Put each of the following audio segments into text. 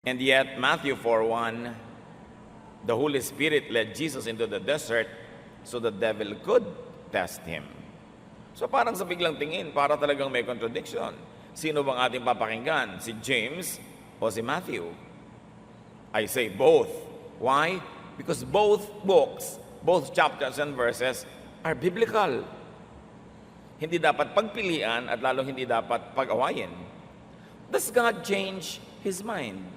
And yet, Matthew 4:1, the Holy Spirit led Jesus into the desert so the devil could test him. So parang sa biglang tingin, para talagang may contradiction. Sino bang ating papakinggan? Si James o si Matthew? I say both. Why? Because both books, both chapters and verses are biblical. Hindi dapat pagpilian at lalong hindi dapat pag-awayin. Does God change His mind?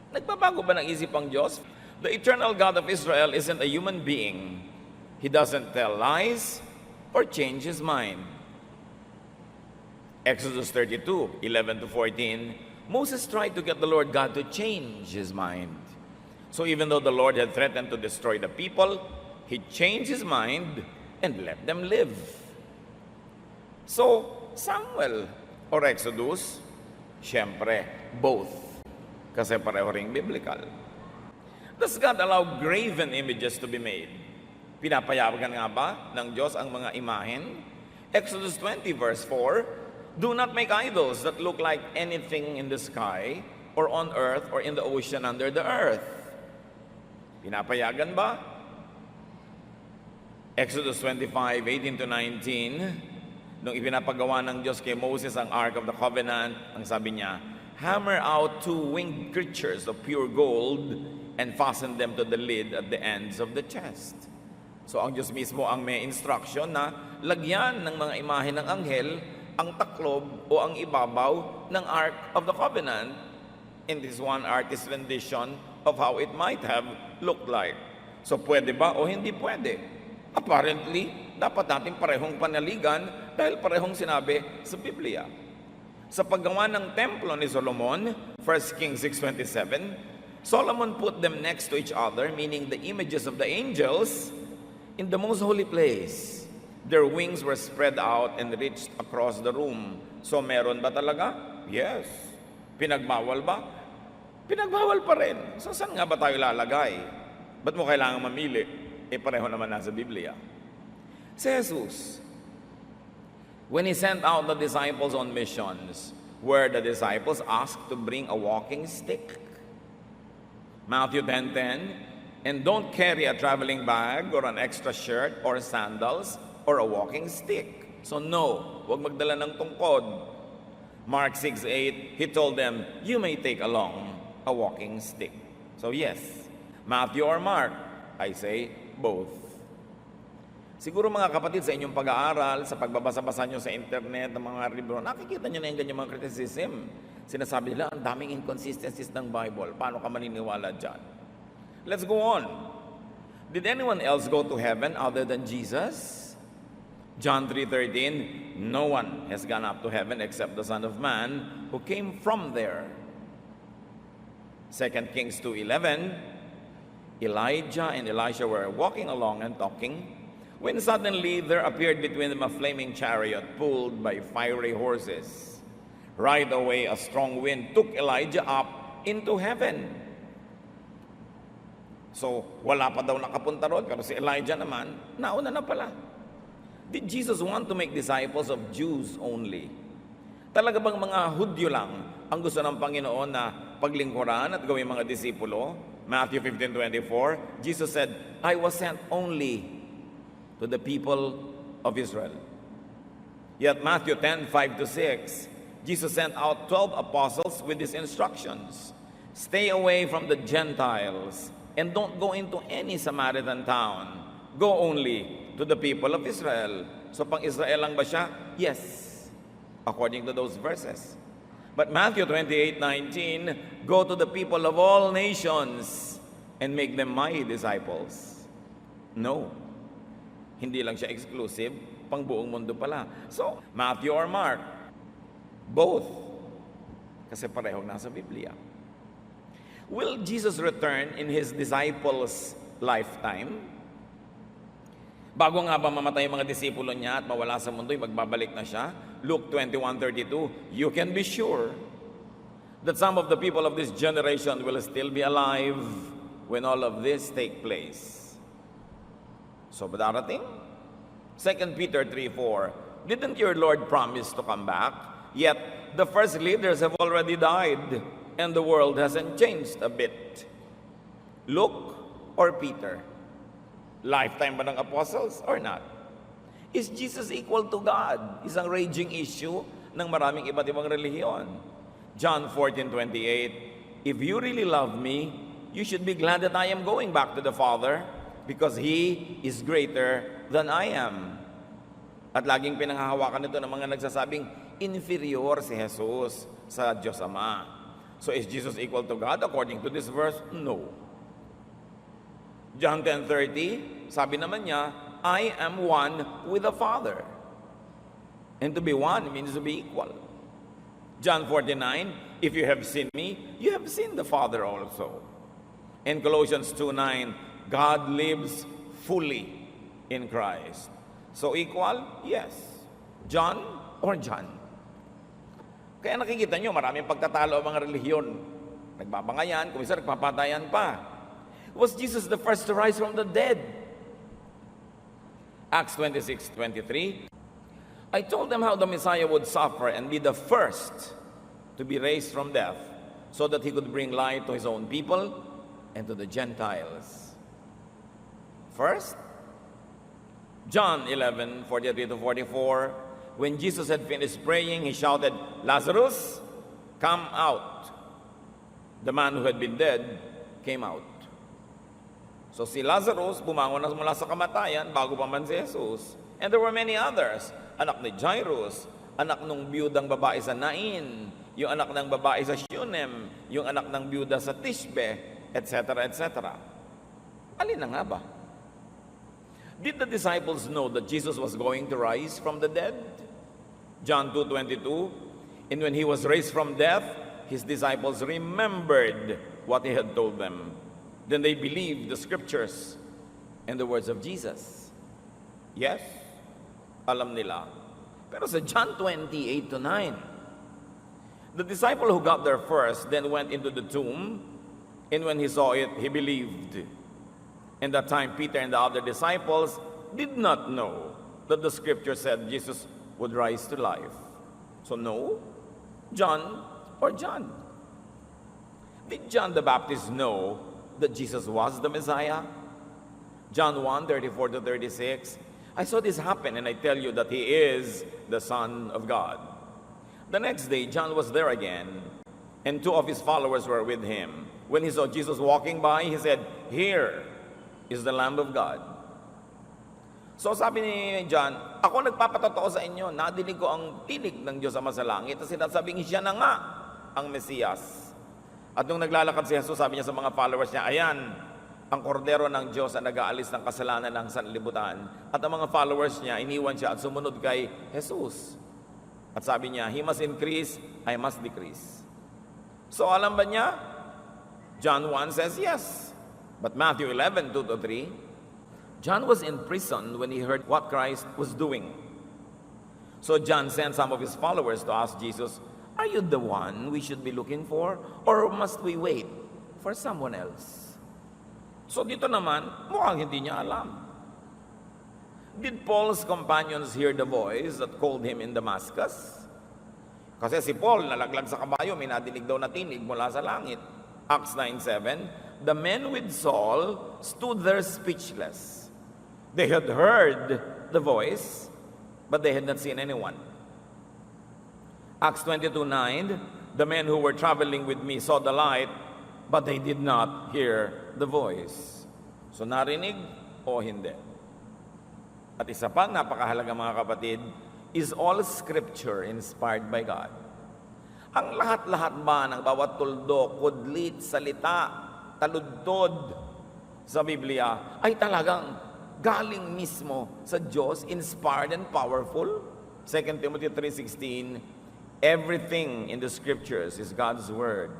Nagbabago ba ng isip ang Diyos? The eternal God of Israel isn't a human being. He doesn't tell lies or change His mind. Exodus 32:11-14, Moses tried to get the Lord God to change His mind. So even though the Lord had threatened to destroy the people, He changed His mind and let them live. So, Samuel or Exodus, siyempre, both. Kasi pareho ring biblical. Does God allow graven images to be made? Pinapayagan nga ba ng Diyos ang mga imahen? Exodus 20 verse 4, do not make idols that look like anything in the sky or on earth or in the ocean under the earth. Pinapayagan ba? Exodus 25:18-19, nung ipinapagawa ng Diyos kay Moses ang Ark of the Covenant, ang sabi niya, hammer out 2 winged creatures of pure gold and fasten them to the lid at the ends of the chest. So ang Diyos mismo ang may instruction na lagyan ng mga imahe ng anghel ang taklob o ang ibabaw ng Ark of the Covenant. And this one artist's rendition of how it might have looked like. So pwede ba o hindi pwede? Apparently, dapat natin parehong panaligan dahil parehong sinabi sa Biblia. Sa paggawa ng templo ni Solomon, 1 Kings 6:27, Solomon put them next to each other, meaning the images of the angels, in the most holy place. Their wings were spread out and reached across the room. So meron ba talaga? Yes. Pinagbawal ba? Pinagbawal pa rin. So saan nga ba tayo lalagay? Ba't mo kailangan mamili? Pareho naman nasa Biblia. Si Jesus, when He sent out the disciples on missions, were the disciples asked to bring a walking stick? Matthew 10:10, and don't carry a traveling bag or an extra shirt or sandals or a walking stick. So no, huwag magdala ng tungkod. Mark 6:8, He told them, you may take along a walking stick. So yes, Matthew or Mark, I say both. Siguro mga kapatid, sa inyong pag-aaral, sa pagbabasa-basa nyo sa internet, ng mga libro, nakikita nyo na yung ganyan mga criticism. Sinasabi nila, ang daming inconsistencies ng Bible. Paano ka maniniwala dyan? Let's go on. Did anyone else go to heaven other than Jesus? John 3:13, no one has gone up to heaven except the Son of Man who came from there. 2 Kings 2:11, Elijah and Elisha were walking along and talking, when suddenly there appeared between them a flaming chariot pulled by fiery horses. Right away, a strong wind took Elijah up into heaven. So, wala pa daw nakapunta roon, pero si Elijah naman, nauna na pala. Did Jesus want to make disciples of Jews only? Talaga bang mga Hudyo lang ang gusto ng Panginoon na paglingkuran at gawing mga disipulo? Matthew 15:24, Jesus said, I was sent only to the people of Israel. Yet Matthew 10:5-6, Jesus sent out 12 apostles with these instructions. Stay away from the Gentiles and don't go into any Samaritan town. Go only to the people of Israel. So pang Israel lang ba siya? Yes, according to those verses. But Matthew 28:19, go to the people of all nations and make them my disciples. No. Hindi lang siya exclusive, pang buong mundo pala. So, Matthew or Mark? Both. Kasi parehong nasa Biblia. Will Jesus return in His disciples' lifetime? Bago nga ba mamatay ang mga disipulo niya at mawala sa mundo, magbabalik na siya? Luke 21:32, you can be sure that some of the people of this generation will still be alive when all of this take place. So, darating? 2 Peter 3:4, didn't your Lord promise to come back? Yet, the first leaders have already died. and the world hasn't changed a bit. Luke or Peter? Lifetime ba ng apostles or not? Is Jesus equal to God? Isang raging issue ng maraming iba't ibang relihiyon. John 14:28, if you really love me, you should be glad that I am going back to the Father because He is greater than I am. At laging pinanghahawakan ito ng mga nagsasabing inferior si Jesus sa Diyos Ama. So is Jesus equal to God according to this verse? No. John 10:30, sabi naman niya, I am one with the Father. And to be one means to be equal. John 49, if you have seen me, you have seen the Father also. In Colossians 2:9, God lives fully in Christ. So equal? Yes. John or John? Kaya nakikita nyo, maraming pagtatalo ang mga relihiyon. Nagbabangayan, kung isa nagpapatayan pa. Was Jesus the first to rise from the dead? Acts 26:23, I told them how the Messiah would suffer and be the first to be raised from death so that he could bring light to his own people and to the Gentiles. First, John 11:43-44, when Jesus had finished praying, he shouted, Lazarus, come out. The man who had been dead came out. So si Lazarus, bumangon na mula sa kamatayan bago pa man si Jesus. And there were many others. Anak ni Jairus, anak ng biyudang babae sa Nain, yung anak ng babae sa Shunem, yung anak ng biyuda sa Tishbe, etc., etc. Alin na nga ba? Did the disciples know that Jesus was going to rise from the dead? John 2:22, and when he was raised from death, his disciples remembered what he had told them. Then they believed the scriptures and the words of Jesus. Yes, alam nila. Pero sa John 20:8-9, the disciple who got there first then went into the tomb, and when he saw it, he believed. And that time, Peter and the other disciples did not know that the scripture said Jesus would rise to life. So no, John or John? Did John the Baptist know that Jesus was the Messiah? John 1:34-36, I saw this happen and I tell you that he is the Son of God. The next day, John was there again, and two of his followers were with him. When he saw Jesus walking by, he said, here is the Lamb of God. So sabi ni John, ako nagpapatotoo sa inyo, nadinig ko ang tinig ng Diyos Ama sa langit, at sinasabing siya na nga ang Mesiyas. At nung naglalakad si Jesus, sabi niya sa mga followers niya, ayan, ang kordero ng Diyos na nag-aalis ng kasalanan ng sanlibutan. At ang mga followers niya, iniwan siya at sumunod kay Jesus. At sabi niya, he must increase, I must decrease. So alam ba niya? John 1 says yes. But Matthew 11:2-3, John was in prison when he heard what Christ was doing. So John sent some of his followers to ask Jesus, are you the one we should be looking for? Or must we wait for someone else? So dito naman, mukhang hindi niya alam. Did Paul's companions hear the voice that called him in Damascus? Kasi si Paul, nalaglag sa kabayo, may nadinig daw na tinig mula sa langit. Acts 9:7, the men with Saul stood there speechless. They had heard the voice, but they had not seen anyone. Acts 22:9, the men who were traveling with me saw the light, but they did not hear the voice. So narinig o hindi? At isa pa, napakahalaga mga kapatid, is all scripture inspired by God? Ang lahat-lahat ba ng bawat tuldok, kudlit, salita, taludtod sa Biblia ay talagang galing mismo sa Diyos, inspired and powerful? 2 Timothy 3:16, everything in the scriptures is God's word.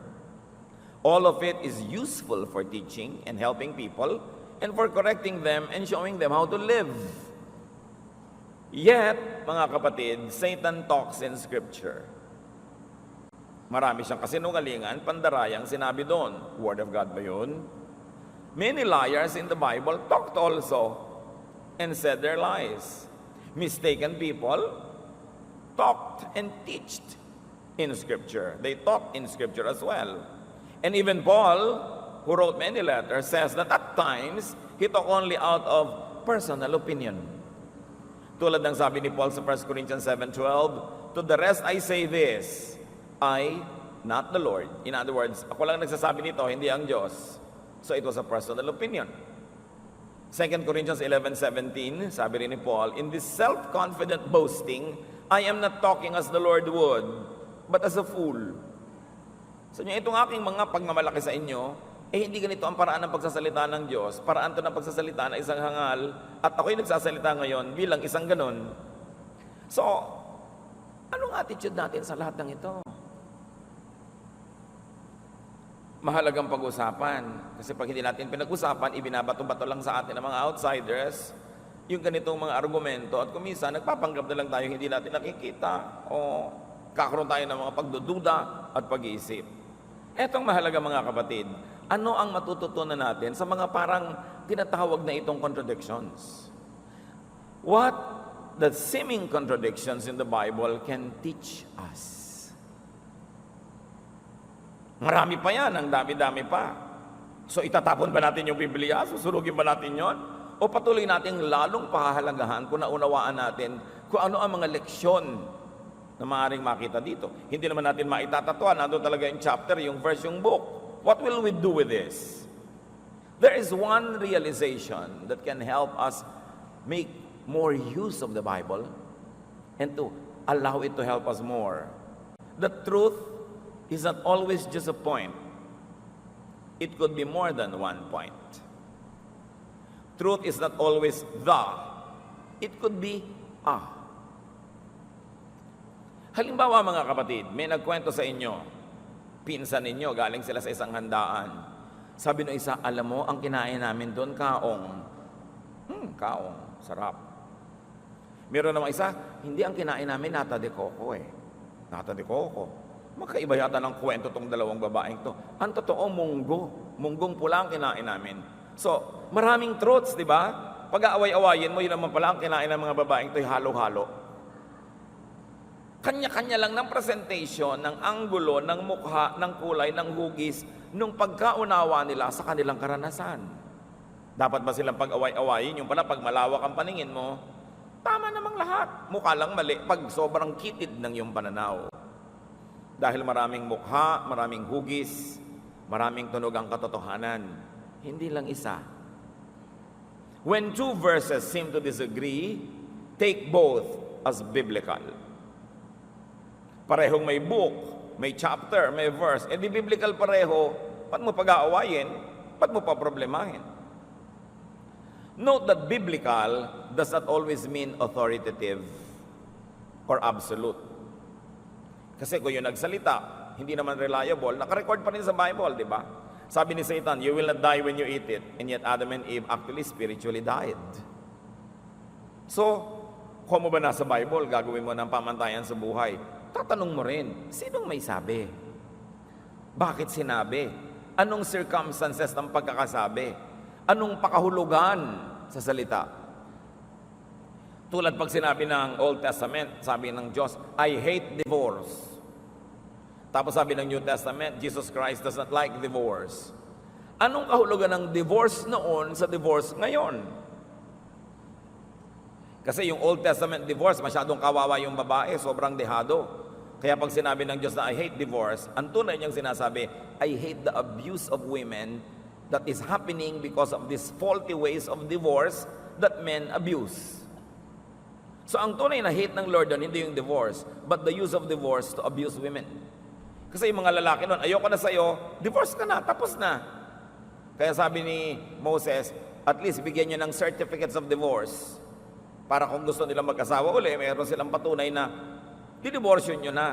All of it is useful for teaching and helping people and for correcting them and showing them how to live. Yet, mga kapatid, Satan talks in scripture. Marami siyang kasinungalingan, pandarayang sinabi doon. Word of God ba yun? Many liars in the Bible talked also and said their lies. Mistaken people talked and teached in Scripture. They taught in Scripture as well. And even Paul, who wrote many letters, says that at times, he talked only out of personal opinion. Tulad ng sabi ni Paul sa 1 Corinthians 7:12, "To the rest I say this, I, not the Lord." In other words, ako lang nagsasabi nito, hindi ang Diyos. So it was a personal opinion. 2 Corinthians 11:17, sabi rin ni Paul, "In this self-confident boasting, I am not talking as the Lord would, but as a fool." So itong aking mga pagmamalaki sa inyo, hindi ganito ang paraan ng pagsasalita ng Diyos. Paraan to ng pagsasalita na isang hangal, at ako'y nagsasalita ngayon bilang isang ganon. So, anong attitude natin sa lahat ng ito? Mahalagang pag-usapan. Kasi pag hindi natin pinag-usapan, ibinabato-bato lang sa atin ng mga outsiders yung ganitong mga argumento, at kumisa nagpapanggap na lang tayo hindi natin nakikita, o kakaroon tayo ng mga pagdududa at pag-iisip. Etong mahalaga mga kapatid, ano ang matututunan natin sa mga parang tinatawag na itong contradictions? What the seeming contradictions in the Bible can teach us? Marami pa yan, ang dami-dami pa. So itatapon ba natin yung Biblia? Susunugin ba natin yon? O patuloy nating lalong pahahalagahan kung naunawaan natin kung ano ang mga leksyon na maaaring makita dito. Hindi naman natin maitatatuan. Nandun talaga yung chapter, yung verse, yung book. What will we do with this? There is one realization that can help us make more use of the Bible and to allow it to help us more. The truth is not always just a point. It could be more than one point. Truth is not always the. It could be a. Halimbawa mga kapatid, may nagkwento sa inyo, pinsan ninyo, galing sila sa isang handaan. Sabi ng isa, "Alam mo, ang kinain namin doon, kaong." Kaong, sarap. Meron namang isa, "Hindi, ang kinain namin, nata de coco eh." Nata de coco. Magkaiba yata ng kwento tong dalawang babaeng to. Ang totoo, munggo. Munggong pula ang kinain namin. So, maraming truths, di ba? Pag-aaway-awayin mo, yun naman pala ang kinain ng mga babaeng to, halo-halo. Kanya-kanya lang ng presentation, ng anggulo, ng mukha, ng kulay, ng hugis, nung pagkaunawa nila sa kanilang karanasan. Dapat ba silang pag-away-awayin? Yung pala, pag malawak ang paningin mo, tama namang lahat. Mukha lang mali pag sobrang kitid ng iyong pananaw. Dahil maraming mukha, maraming hugis, maraming tunog ang katotohanan. Hindi lang isa. When two verses seem to disagree, take both as biblical. Parehong may book, may chapter, may verse, di biblical pareho, ba't mo pag-aawayin? Ba't mo pa-problemahin? Note that biblical does not always mean authoritative or absolute. Kasi kung yung nagsalita, hindi naman reliable, nakarecord pa rin sa Bible, di ba? Sabi ni Satan, "You will not die when you eat it." And yet Adam and Eve actually spiritually died. So, kung mo ba nasa Bible, gagawin mo ng pamantayan sa buhay, tatanong mo rin, sinong may sabi? Bakit sinabi? Anong circumstances ng pagkakasabi? Anong pakahulugan sa salita? Tulad pag sinabi ng Old Testament, sabi ng Diyos, "I hate divorce." Tapos sabi ng New Testament, Jesus Christ does not like divorce. Anong kahulugan ng divorce noon sa divorce ngayon? Kasi yung Old Testament divorce, masyadong kawawa yung babae, sobrang dehado. Kaya pag sinabi ng Diyos na I hate divorce, ang tunay niyang sinasabi, I hate the abuse of women that is happening because of these faulty ways of divorce that men abuse. So ang tunay na hate ng Lord doon, hindi yung divorce, but the use of divorce to abuse women. Kasi yung mga lalaki noon, ayoko na sa'yo, divorce ka na, tapos na. Kaya sabi ni Moses, at least bigyan nyo ng certificates of divorce. Para kung gusto nilang mag-asawa uli, mayroon silang patunay na didivorsyon nyo na.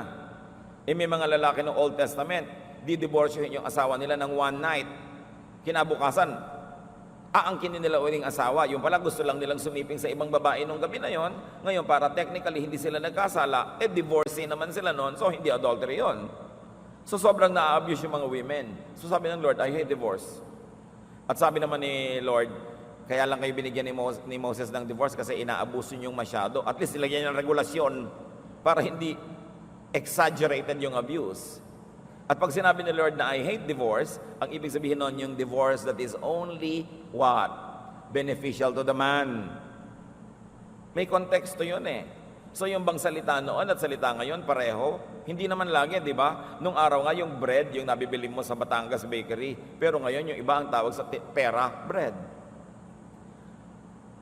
May mga lalaki ng Old Testament, didivorsyon yung asawa nila ng one night. Kinabukasan, aangkinin nila uling asawa. Yung pala gusto lang nilang sumiping sa ibang babae nung gabi na yon. Ngayon, para technically hindi sila nagkasala, divorcee naman sila noon, so hindi adultery yon. So sobrang na-abuse yung mga women. So sabi ng Lord, I hate divorce. At sabi naman ni Lord, kaya lang kayo binigyan ni Moses ng divorce kasi inaabuso niyong masyado. At least nilagyan niya ng regulasyon para hindi exaggerated yung abuse. At pag sinabi ni Lord na I hate divorce, ang ibig sabihin nun yung divorce that is only what? Beneficial to the man. May konteksto yun eh. So yung bang salita noon at salita ngayon, pareho? Hindi naman lagi, di ba? Nung araw nga yung bread, yung nabibili mo sa Batangas Bakery. Pero ngayon yung iba ang tawag sa pera bread.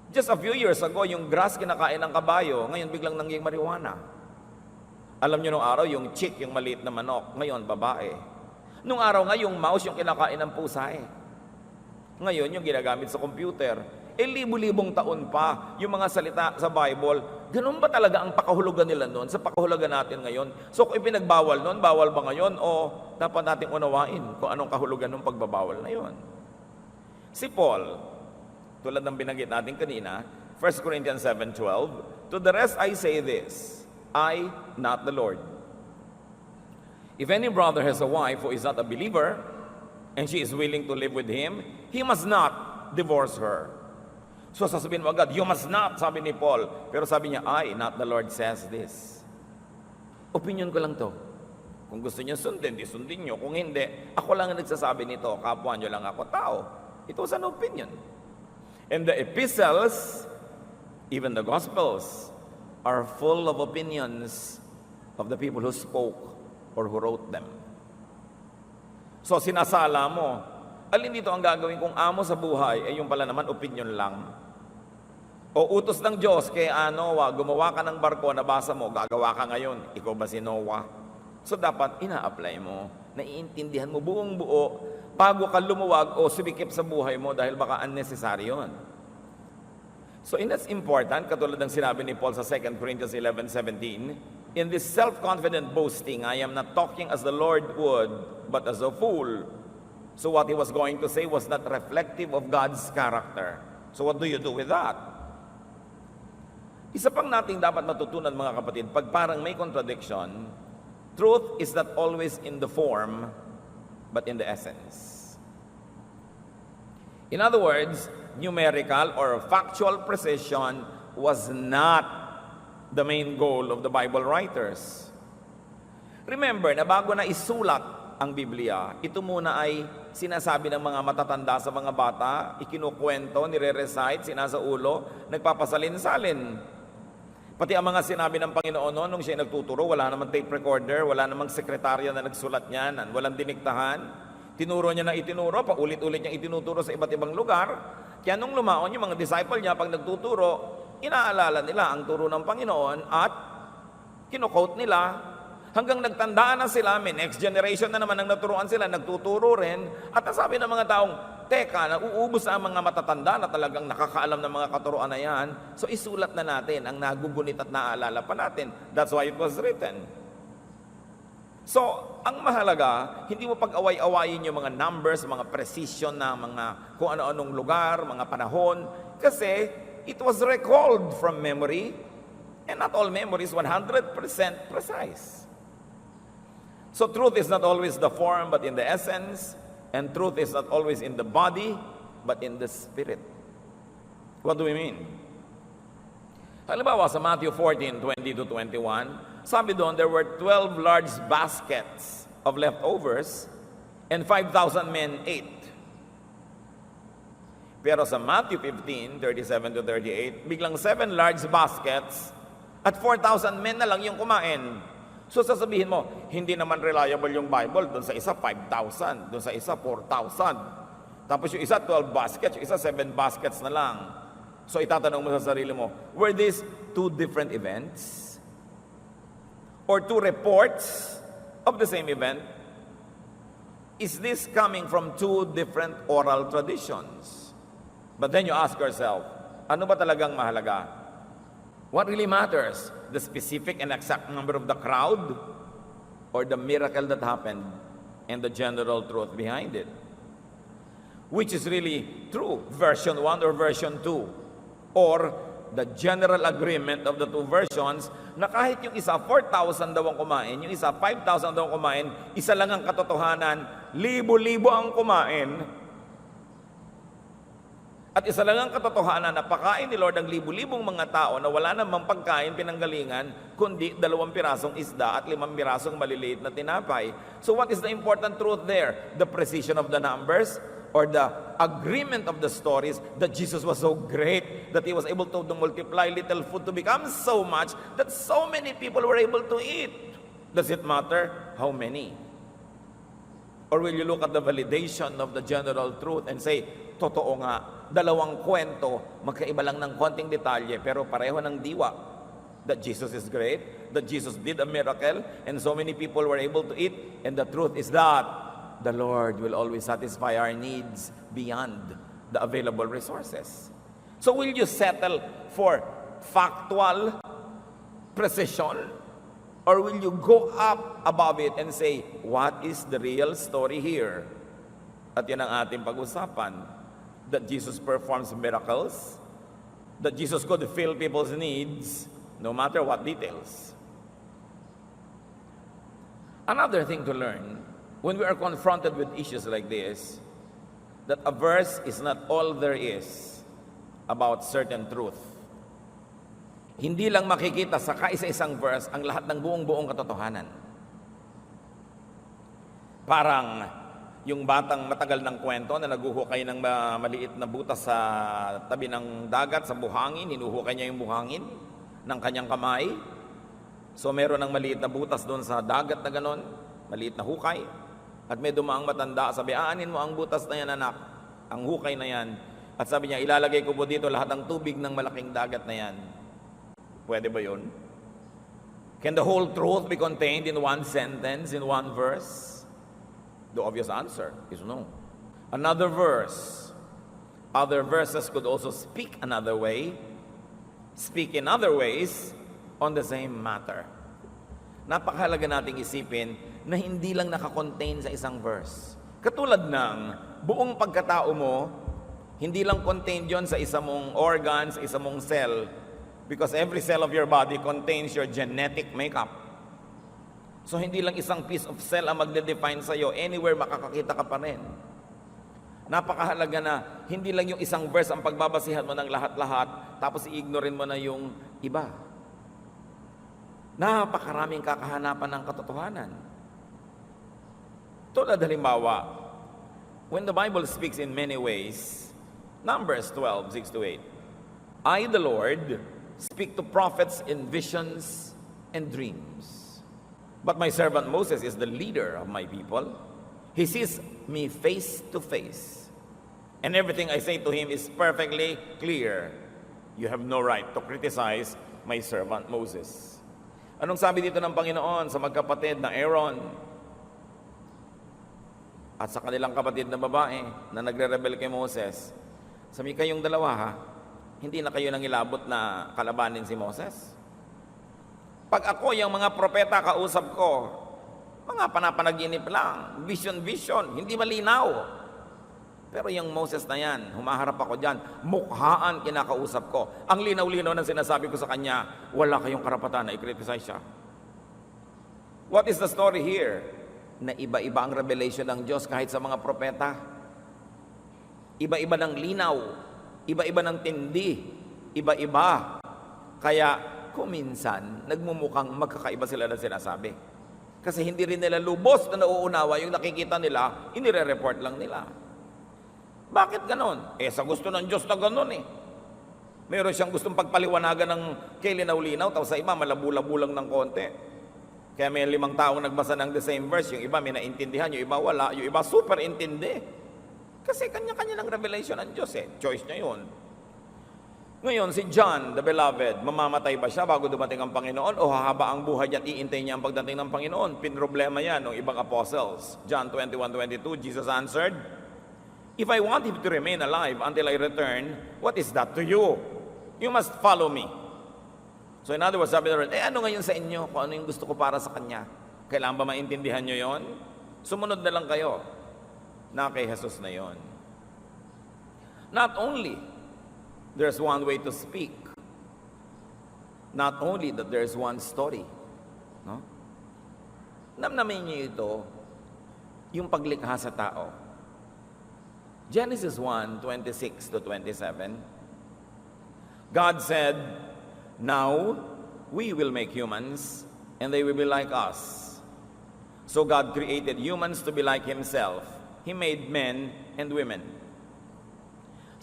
Just a few years ago, yung grass kinakain ng kabayo, ngayon biglang nangying marijuana. Alam nyo nung araw, yung chick, yung maliit na manok, ngayon babae. Nung araw nga, yung mouse, yung kinakain ng pusa eh. Ngayon, yung ginagamit sa computer. Libu-libong taon pa, yung mga salita sa Bible, ganun ba talaga ang pakahulugan nila noon sa pakahulugan natin ngayon? So kung ipinagbawal noon, bawal ba ngayon? O dapat nating unawain kung anong kahulugan ng pagbabawal na yon? Si Paul, tulad ng binanggit natin kanina, 1 Corinthians 7:12, to the rest I say this, I, not the Lord. If any brother has a wife who is not a believer, and she is willing to live with him, he must not divorce her. So sasabihin mo agad, you must not, sabi ni Paul. Pero sabi niya, I, not the Lord, says this. Opinion ko lang to. Kung gusto niyo sundin, di sundin niyo. Kung hindi, ako lang ang nagsasabi nito. Kapwa niyo lang ako tao. It was an opinion. And the epistles, even the gospels, are full of opinions of the people who spoke or who wrote them. So sinasala mo, alin dito ang gagawin kong amo sa buhay, yung pala naman opinion lang. O utos ng Diyos kay Noah, gumawa ka ng barko, nabasa mo, gagawa ka ngayon. Ikaw ba si Noah? So dapat ina-apply mo, naiintindihan mo buong buo, bago ka lumuwag o sumikip sa buhay mo dahil baka unnecessary yun. So that's important, katulad ng sinabi ni Paul sa 2 Corinthians 11:17, in this self-confident boasting, I am not talking as the Lord would, but as a fool. So what he was going to say was not reflective of God's character. So what do you do with that? Isa pang nating dapat matutunan mga kapatid, pag parang may contradiction, truth is not always in the form, but in the essence. In other words, numerical or factual precision was not the main goal of the Bible writers. Remember na bago na isulat ang Biblia, ito muna ay sinasabi ng mga matatanda sa mga bata, ikinukwento, nire-recite, sinasaulo, nagpapasalin-salin. Pati ang mga sinabi ng Panginoon noon, nung siya nagtuturo, wala namang tape recorder, wala namang sekretarya na nagsulat niyan, walang diniktahan. Tinuro niya na itinuro, paulit-ulit niya itinuturo sa iba't ibang lugar. Kaya nung lumaon yung mga disciple niya, pag nagtuturo, inaalala nila ang turo ng Panginoon at kino-quote nila. Hanggang nagtandaan na sila, may next generation na naman ang naturuan sila, nagtuturo rin. At nasabi ng mga taong, teka, nauubos na ang mga matatanda na talagang nakakaalam ng mga katuruan na yan. So isulat na natin ang nagugunit at naaalala pa natin. That's why it was written. So, ang mahalaga, hindi mo pag-away-awayin yung mga numbers, mga precision na mga kung ano-anong lugar, mga panahon. Kasi it was recalled from memory. And not all memory is 100% precise. So truth is not always the form, but in the essence. And truth is not always in the body, but in the spirit. What do we mean? Halimbawa sa Matthew 14:20-21, sabi doon, there were 12 large baskets of leftovers, and 5,000 men ate. Pero sa Matthew 15:37-38, biglang 7 large baskets, at 4,000 men na lang yung kumain. So sasabihin mo, hindi naman reliable yung Bible. Doon sa isa, 5,000. Doon sa isa, 4,000. Tapos yung isa, 12 baskets. Yung isa, 7 baskets na lang. So itatanong mo sa sarili mo, were these 2 different events? Or 2 reports of the same event? Is this coming from 2 different oral traditions? But then you ask yourself, ano ba talagang mahalaga? What really matters? The specific and exact number of the crowd? Or the miracle that happened and the general truth behind it? Which is really true? Version 1 or version 2? Or the general agreement of the 2 versions na kahit yung isa 4,000 daw ang kumain, yung isa 5,000 daw ang kumain, isa lang ang katotohanan, libo-libo ang kumain. At isa lang ang katotohanan na pakain ni Lord ang libu-libong mga tao na wala namang pagkain pinanggalingan, kundi 2 pirasong isda at 5 pirasong maliliit na tinapay. So what is the important truth there? The precision of the numbers or the agreement of the stories that Jesus was so great that He was able to multiply little food to become so much that so many people were able to eat. Does it matter how many? Or will you look at the validation of the general truth and say, totoo nga, 2 kwento, magkaiba lang ng konting detalye, pero pareho ng diwa. That Jesus is great, that Jesus did a miracle, and so many people were able to eat, and the truth is that the Lord will always satisfy our needs beyond the available resources. So will you settle for factual precision? Or will you go up above it and say, what is the real story here? At yan ang ating pag-usapan. That Jesus performs miracles, that Jesus could fill people's needs, no matter what details. Another thing to learn, when we are confronted with issues like this, that a verse is not all there is about certain truth. Hindi lang makikita sa kaisa-isang verse ang lahat ng buong katotohanan. Parang yung batang matagal ng kwento na naguhukay ng maliit na butas sa tabi ng dagat, sa buhangin, hinuhukay niya yung buhangin ng kanyang kamay. So meron ng maliit na butas doon sa dagat na ganon, maliit na hukay. At may dumaang matanda, sabi, aanin mo ang butas na yan anak, ang hukay na yan. At sabi niya, ilalagay ko po dito lahat ng tubig ng malaking dagat na yan. Pwede ba yun? Can the whole truth be contained in one sentence, in one verse? The obvious answer is no. Another verse, other verses could also speak another way, speak in other ways on the same matter. Napakahalaga nating isipin na hindi lang nakakontain sa isang verse. Katulad ng buong pagkatao mo, hindi lang contained yon sa isa mong organ, sa isa mong cell, because every cell of your body contains your genetic makeup. So hindi lang isang piece of cell ang magde-define sa'yo, anywhere makakakita ka pa rin. Napakahalaga na hindi lang yung isang verse ang pagbabasihan mo ng lahat-lahat, tapos i-ignorin mo na yung iba. Napakaraming kakahanapan ng katotohanan. Tulad halimbawa, when the Bible speaks in many ways, Numbers 12, 6-8, I, the Lord, speak to prophets in visions and dreams. But my servant Moses is the leader of my people. He sees me face to face. And everything I say to him is perfectly clear. You have no right to criticize my servant Moses. Anong sabi dito ng Panginoon sa magkapatid na Aaron at sa kanilang kapatid na babae na nagre-rebel kay Moses? Sabi, kayong dalawa ha, hindi na kayo nang ilabot na kalabanin si Moses? Pag ako, yung mga propeta kausap ko, mga panapanaginip lang, vision, hindi malinaw. Pero yung Moses na yan, humaharap ako dyan, mukhaan kinakausap ko. Ang linaw-linaw ng sinasabi ko sa kanya, wala kayong karapatan na i-criticize siya. What is the story here? Na iba-iba ang revelation ng Diyos kahit sa mga propeta. Iba-iba ng linaw, iba-iba ng tindi, iba-iba. Kaya kuminsan, nagmumukhang magkakaiba sila na sinasabi. Kasi hindi rin nila lubos na nauunawa yung nakikita nila, inire-report lang nila. Bakit ganon? Sa gusto ng Diyos na ganon eh. Meron siyang gustong pagpaliwanagan ng kay linaw-linaw, tapos sa iba malabu-labu lang ng konti. Kaya may 5 taong nagbasa ng the same verse, yung iba may naintindihan, yung iba wala, yung iba super intindi. Kasi kanya-kanya ng revelation ng Diyos eh. Choice niya yun. Ngayon, si John, the beloved, mamamatay ba siya bago dumating ang Panginoon o hahaba ang buhay niya at iintay niya ang pagdating ng Panginoon? Pinroblema yan ng ibang apostles. John 21:22, Jesus answered, if I want him to remain alive until I return, what is that to you? You must follow me. So in other words, sabi na rin, ano ngayon sa inyo? Kung ano yung gusto ko para sa Kanya? Kailangan ba maintindihan nyo yon? Sumunod na lang kayo na kay Jesus na yon. Not only there's one way to speak, not only that there's one story, no? Namnamin niyo ito, yung paglikha sa tao. Genesis 1:26 to 27. God said, "Now we will make humans, and they will be like us." So God created humans to be like Himself. He made men and women.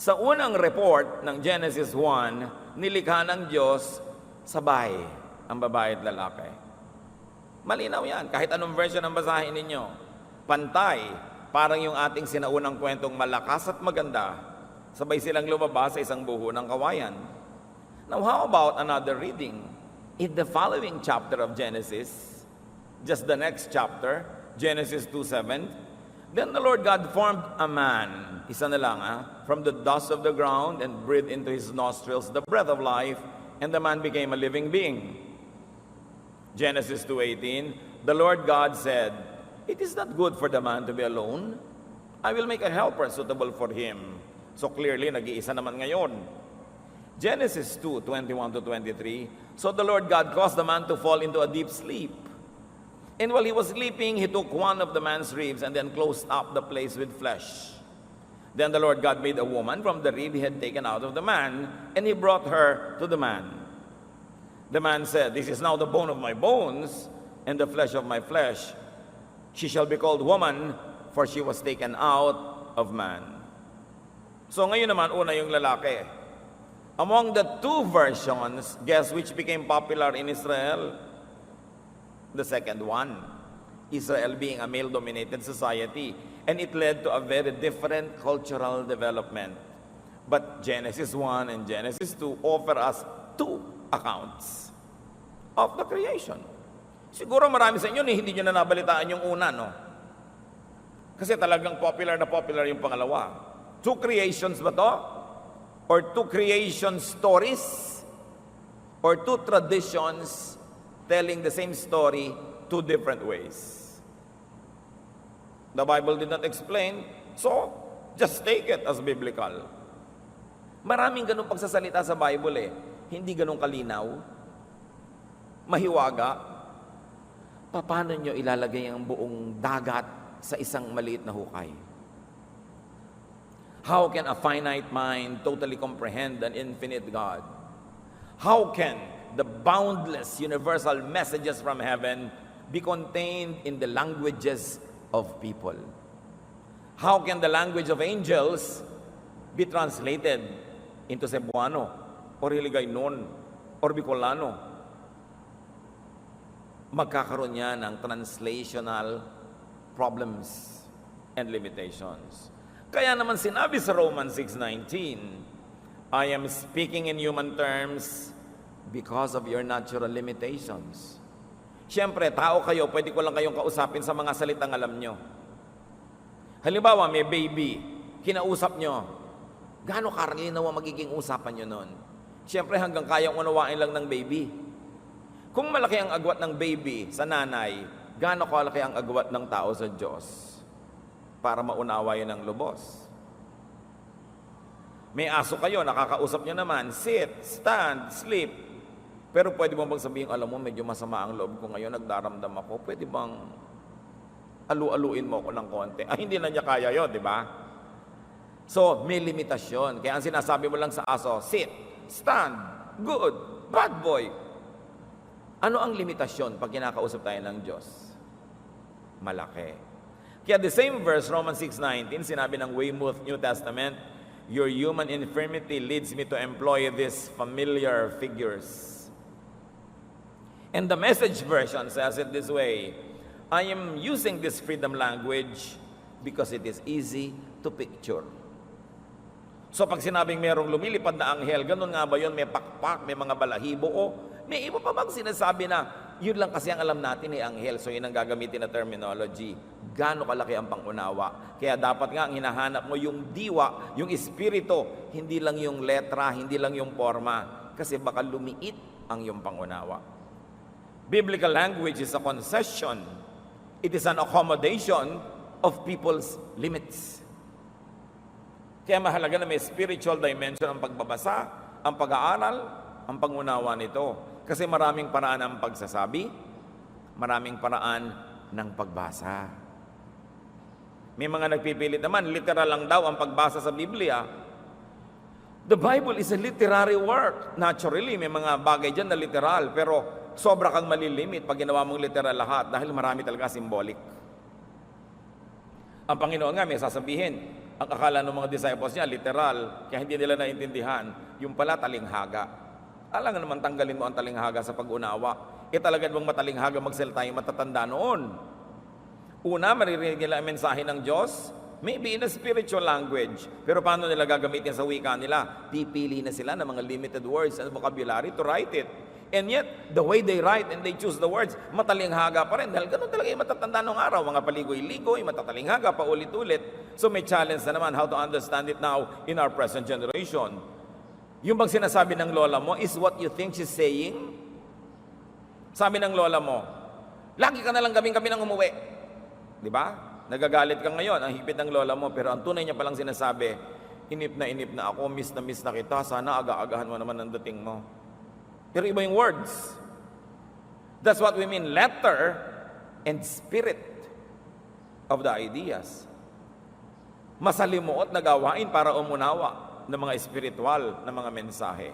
Sa unang report ng Genesis 1, nilikha ng Diyos sabay ang babae at lalaki. Malinaw yan. Kahit anong version ang basahin ninyo. Pantay. Parang yung ating sinaunang kwentong malakas at maganda. Sabay silang lumabas sa isang buho ng kawayan. Now, how about another reading? In the following chapter of Genesis, just the next chapter, Genesis 2:7, then the Lord God formed a man, isa na lang, from the dust of the ground and breathed into his nostrils the breath of life, and the man became a living being. Genesis 2:18, the Lord God said, "It is not good for the man to be alone. I will make a helper suitable for him." So clearly, nag-iisa naman ngayon. Genesis 2:21 to 23, so the Lord God caused the man to fall into a deep sleep. And while he was sleeping, he took one of the man's ribs and then closed up the place with flesh. Then the Lord God made a woman from the rib he had taken out of the man, and he brought her to the man. The man said, "This is now the bone of my bones and the flesh of my flesh. She shall be called woman, for she was taken out of man." So ngayon naman, una yung lalaki. Among the two versions, guess which became popular in Israel? The second one. Israel being a male-dominated society. And it led to a very different cultural development. But Genesis 1 and Genesis 2 offer us two accounts of the creation. Siguro marami sa inyo hindi nyo na nabalitaan yung una, no? Kasi talagang popular na popular yung pangalawa. Two creations ba to? Or two creation stories? Or two traditions telling the same story two different ways? The Bible did not explain, so just take it as biblical. Maraming ganung pagsasalita sa Bible hindi ganun kalinaw, mahiwaga. Paano nyo ilalagay ang buong dagat sa isang maliit na hukay? How can a finite mind totally comprehend an infinite God? How can the boundless universal messages from heaven be contained in the languages of people? How can the language of angels be translated into Cebuano, or Hiligaynon, or Bicolano? Magkakaroon yan ng translational problems and limitations. Kaya naman sinabi sa Romans 6:19, "I am speaking in human terms because of your natural limitations." Siyempre, tao kayo, pwede ko lang kayong kausapin sa mga salitang alam nyo. Halimbawa, may baby, kinausap nyo. Gaano karalinaw ang magiging usapan nyo nun? Siyempre, hanggang kayang unawain lang ng baby. Kung malaki ang agwat ng baby sa nanay, gaano kalaki ang agwat ng tao sa Diyos para maunawa yun ng lubos? May aso kayo, nakakausap nyo naman, sit, stand, sleep. Pero pwede bang sabihin, alam mo, medyo masama ang loob ko ngayon, nagdaramdam ako, pwede bang alu-aluin mo ako ng konti? Hindi na niya kaya yun, di ba? So, may limitasyon. Kaya ang sinasabi mo lang sa aso, sit, stand, good, bad boy. Ano ang limitasyon pag kinakausap tayo ng Diyos? Malaki. Kaya the same verse, Romans 6:19, sinabi ng Weymouth New Testament, "Your human infirmity leads me to employ these familiar figures." And the Message version says it this way, "I am using this freedom language because it is easy to picture." So pag sinabing merong lumilipad na anghel, ganun nga ba yun? May pakpak, may mga balahibo, o may iba pa bang sinasabi na yun lang kasi ang alam natin anghel? So yun ang gagamitin na terminology. Gaano kalaki ang pangunawa? Kaya dapat nga ang hinahanap mo yung diwa, yung espiritu, hindi lang yung letra, hindi lang yung forma. Kasi baka lumiit ang yung pangunawa. Biblical language is a concession. It is an accommodation of people's limits. Kaya mahalaga na may spiritual dimension ang pagbabasa, ang pag-aaral, ang pangunawa nito. Kasi maraming paraan ng pagsasabi, maraming paraan ng pagbasa. May mga nagpipilit naman, literal lang daw ang pagbasa sa Biblia. The Bible is a literary work. Naturally, may mga bagay dyan na literal, pero sobra kang malilimit pag ginawa mong literal lahat dahil marami talaga symbolic. Ang Panginoon nga may sasabihin, ang akala ng mga disciples niya, literal, kaya hindi nila naintindihan, yung pala talinghaga. Alam nga naman tanggalin mo ang talinghaga sa pag-unawa. Talaga bang matalinghaga magsalita yung matatanda noon? Una, maririnig nila ang mensahe ng Diyos, maybe in a spiritual language. Pero paano nila gagamitin sa wika nila? Pipili na sila ng mga limited words and vocabulary to write it. And yet, the way they write and they choose the words, matalinghaga pa rin. Dahil ganun talaga yung matatanda nung araw. Mga paligoy-ligoy, matatalinghaga, paulit-ulit. So may challenge na naman how to understand it now in our present generation. Yung bang sinasabi ng lola mo is what you think she's saying? Sabi ng lola mo, lagi ka na lang gabi ng umuwi. Di ba? Nagagalit ka ngayon, ang hipit ng lola mo, pero ang tunay niya palang sinasabi, inip na ako, miss na kita, sana aga-agahan mo naman ang dating mo. Pero iba yung words. That's what we mean, letter and spirit of the ideas. Masalimuot na gawain para umunawa ng mga spiritual na mga mensahe.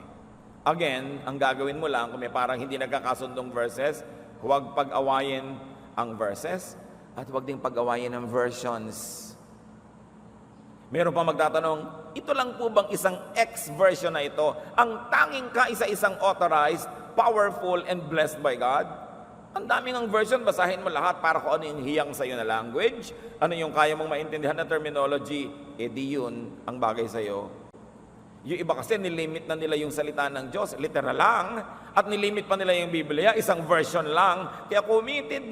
Again, ang gagawin mo lang, kung may parang hindi nagkakasundong verses, huwag pag-awayin ang verses, at huwag ding pag-awayin ng versions. Meron pa magtatanong, ito lang po bang isang X version na ito? Ang tanging kaisa-isang authorized, powerful, and blessed by God? Ang daming ang version, basahin mo lahat para kung ano yung hiyang sa'yo na language, ano yung kaya mong maintindihan na terminology, di yun ang bagay sa'yo. Yung iba kasi nilimit na nila yung salita ng Diyos, literal lang, at nilimit pa nila yung Biblia, isang version lang. Kaya committed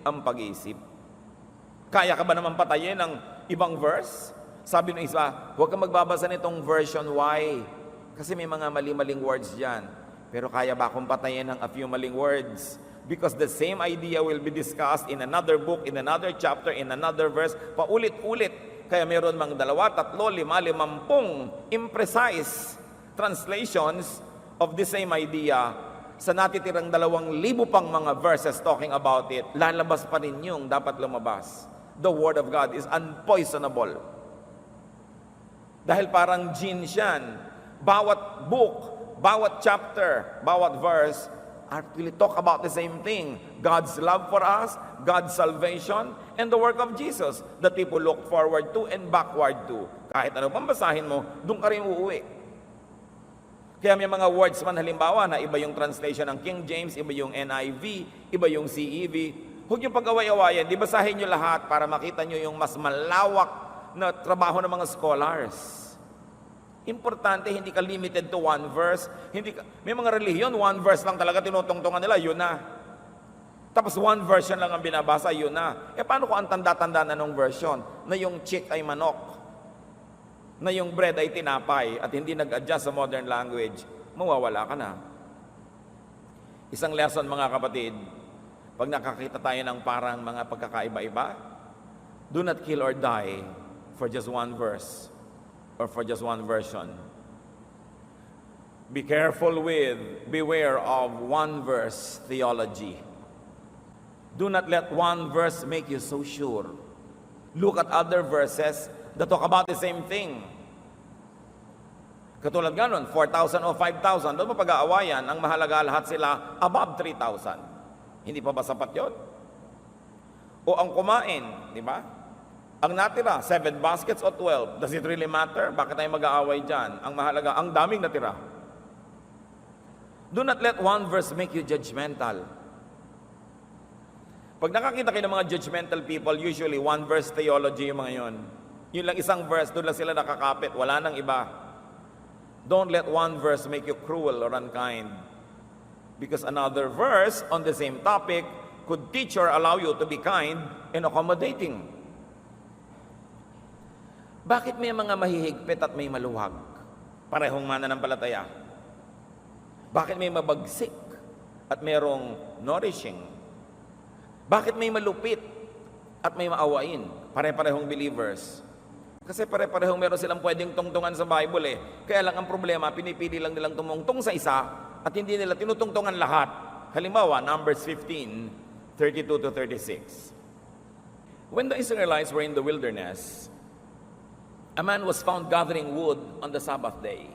ang pag-iisip. Kaya ka ba naman patayin ng ibang verse? Sabi ng isa, huwag kang magbabasa nitong version Y, kasi may mga mali-maling words dyan. Pero kaya ba akong patayin ng a few maling words? Because the same idea will be discussed in another book, in another chapter, in another verse, paulit-ulit. Kaya meron mang 2, 3, 5, 50 imprecise translations of the same idea sa natitirang 2,000 pang mga verses talking about it. Lalabas pa rin yung dapat lumabas. The Word of God is unpoisonable. Dahil parang gin yan. Bawat book, bawat chapter, bawat verse actually talk about the same thing. God's love for us, God's salvation, and the work of Jesus that people look forward to and backward to. Kahit ano pang basahin mo, doon ka rin uuwi. Kaya may mga words man halimbawa na iba yung translation ng King James, iba yung NIV, iba yung CEV. Huwag yung pag-away-awayan, di basahin nyo lahat para makita nyo yung mas malawak na trabaho ng mga scholars. Importante, hindi ka limited to one verse. May mga relihiyon, one verse lang talaga tinutungtungan nila, yun na. Tapos one version lang ang binabasa, yun na. Paano kung ang tanda-tanda na nung version? Na yung chick ay manok, na yung bread ay tinapay, at hindi nag-adjust sa modern language, mawawala ka na. Isang lesson mga kapatid, pag nakakita tayo ng parang mga pagkakaiba-iba, do not kill or die for just one verse or for just one version. Beware of one verse theology. Do not let one verse make you so sure. Look at other verses that talk about the same thing. Katulad ganon, 4,000 o 5,000, doon mapag-aawayan, ang mahalaga lahat sila above 3,000. Hindi pa ba sapat yun? O ang kumain, di ba? Ang natira, 7 baskets o 12. Does it really matter? Bakit tayo mag-aaway dyan? Ang mahalaga, ang daming natira. Do not let one verse make you judgmental. Pag nakakita kayo ng mga judgmental people, usually one verse theology yung mga yon. Yun lang isang verse, doon lang sila nakakapit. Wala nang iba. Don't let one verse make you cruel or unkind. Because another verse on the same topic could teach or allow you to be kind and accommodating. Bakit may mga mahihigpit at may maluwag? Parehong mananampalataya. Bakit may mabagsik at mayroong nourishing? Bakit may malupit at may maawain? Pare-parehong believers. Kasi pare-parehong meron silang pwedeng tungtungan sa Bible eh. Kaya lang ang problema, pinipili lang nilang tumungtong sa isa at hindi nila tinutungtungan lahat. Halimbawa, Numbers 15, 32 to 36. When the Israelites were in the wilderness, a man was found gathering wood on the Sabbath day.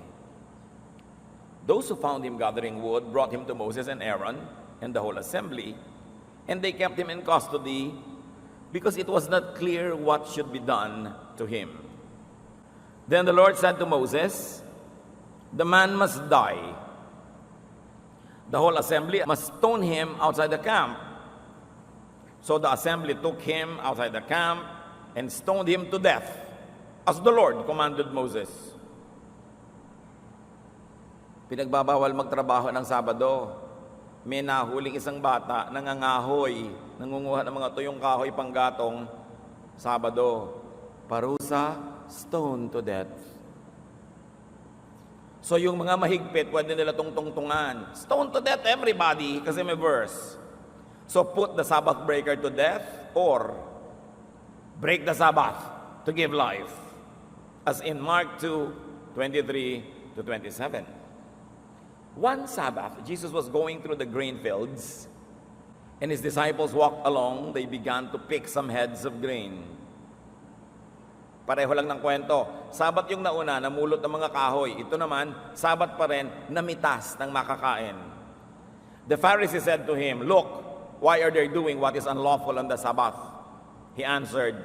Those who found him gathering wood brought him to Moses and Aaron and the whole assembly, and they kept him in custody because it was not clear what should be done to him. Then the Lord said to Moses, "The man must die. The whole assembly must stone him outside the camp." So the assembly took him outside the camp and stoned him to death, as the Lord commanded Moses. Pinagbabawal magtrabaho ng Sabado. May nahuling isang bata, nangangahoy, nangunguha ng mga tuyong kahoy panggatong, Sabado. Parusa, stone to death. So yung mga mahigpit, pwede nila tungtungan. Stone to death everybody, kasi may verse. So put the Sabbath breaker to death, or break the Sabbath to give life. As in Mark 2:23 to 27. One Sabbath, Jesus was going through the grain fields, and his disciples walked along. They began to pick some heads of grain. Pareho lang ng kwento. Sabat yung nauna, namulot ng mga kahoy. Ito naman, Sabat pa rin, namitas ng makakain. The Pharisees said to him, "Look, why are they doing what is unlawful on the Sabbath?" He answered,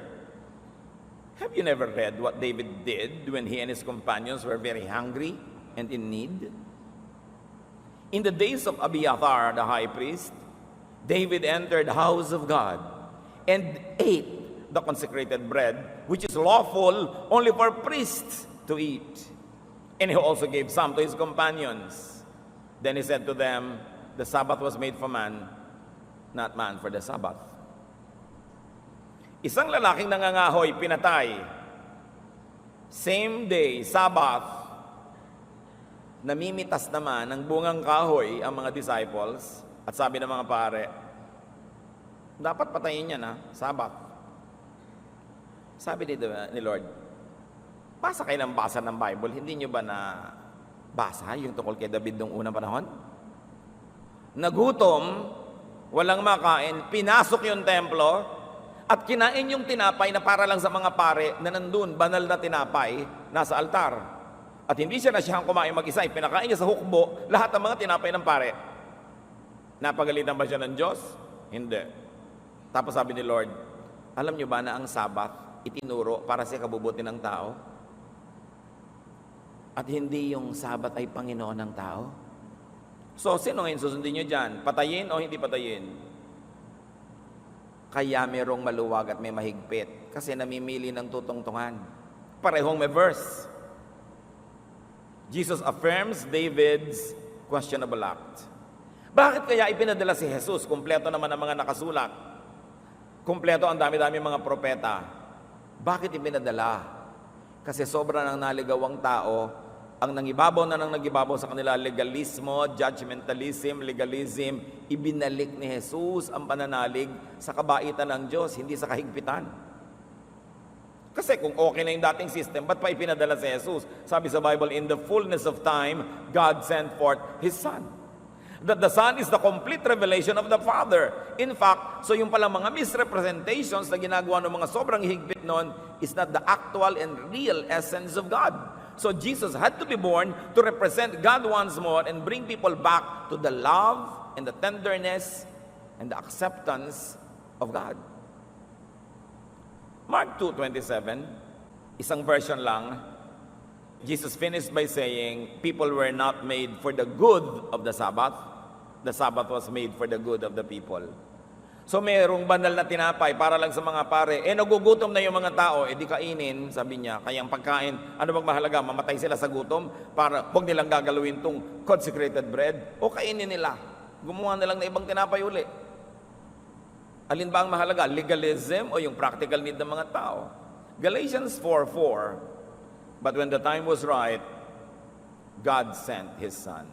"Have you never read what David did when he and his companions were very hungry and in need? In the days of Abiathar, the high priest, David entered the house of God and ate the consecrated bread, which is lawful only for priests to eat. And he also gave some to his companions. Then he said to them, the Sabbath was made for man, not man for the Sabbath." Isang lalaking nangangahoy, pinatay. Same day, Sabbath, namimitas naman ng bungang kahoy ang mga disciples, at sabi ng mga pare, dapat patayin yan Sabbath. Sabi dito ni Lord, basa kayo ng basa ng Bible, hindi nyo ba na basa yung tungkol kay David noong unang panahon? Nagutom, walang makain, pinasok yung templo, at kinain yung tinapay na para lang sa mga pare na nandun, banal na tinapay, nasa altar. At hindi siya na siyang kumain mag-isa, pinakain niya sa hukbo lahat ng mga tinapay ng pare. Napagalitan ba siya ng Diyos? Hindi. Tapos sabi ni Lord, alam niyo ba na ang Sabbath itinuro para sa kabubuti ng tao? At hindi yung Sabbath ay Panginoon ng tao? So, sino ngayon susundin niyo dyan? Patayin o hindi patayin? Kaya merong maluwag at may mahigpit kasi namimili ng tutungtungan. Parehong may verse. Jesus affirms David's questionable act. Bakit kaya ipinadala si Jesus? Kumpleto naman ang mga nakasulat. Kumpleto ang dami-dami mga propeta. Bakit ipinadala? Kasi sobra nang naligawang tao, ang nangibabaw na nang nagibabaw sa kanila, legalismo, judgmentalism, legalism, ibinalik ni Jesus ang pananalig sa kabaitan ng Diyos, hindi sa kahigpitan. Kasi kung okay na yung dating system, ba't pa ipinadala si Jesus? Sabi sa Bible, in the fullness of time, God sent forth His Son. That the Son is the complete revelation of the Father. In fact, so yung palang mga misrepresentations na ginagawa ng mga sobrang higpit noon is not the actual and real essence of God. So Jesus had to be born to represent God once more and bring people back to the love and the tenderness and the acceptance of God. Mark 2:27, isang version lang, Jesus finished by saying, people were not made for the good of the Sabbath was made for the good of the people. So mayroong banal na tinapay para lang sa mga pare, nagugutom na yung mga tao, di kainin, sabi niya, kaya ang pagkain, ano bang mahalaga, mamatay sila sa gutom, para huwag nilang gagalawin tong consecrated bread, o kainin nila, gumawa na lang na ibang tinapay uli. Alin ba ang mahalaga? Legalism o yung practical need ng mga tao? Galatians 4:4, but when the time was right, God sent His Son.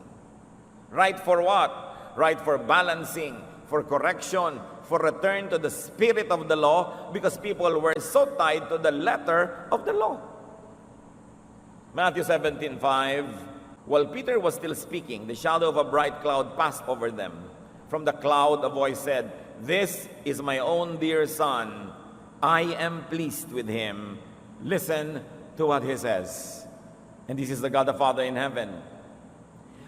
Right for what? Right for balancing, for correction, for return to the spirit of the law, because people were so tied to the letter of the law. Matthew 17:5, while Peter was still speaking, the shadow of a bright cloud passed over them. From the cloud, a voice said, "This is my own dear Son, I am pleased with him. Listen to what he says. And this is the God the Father in heaven.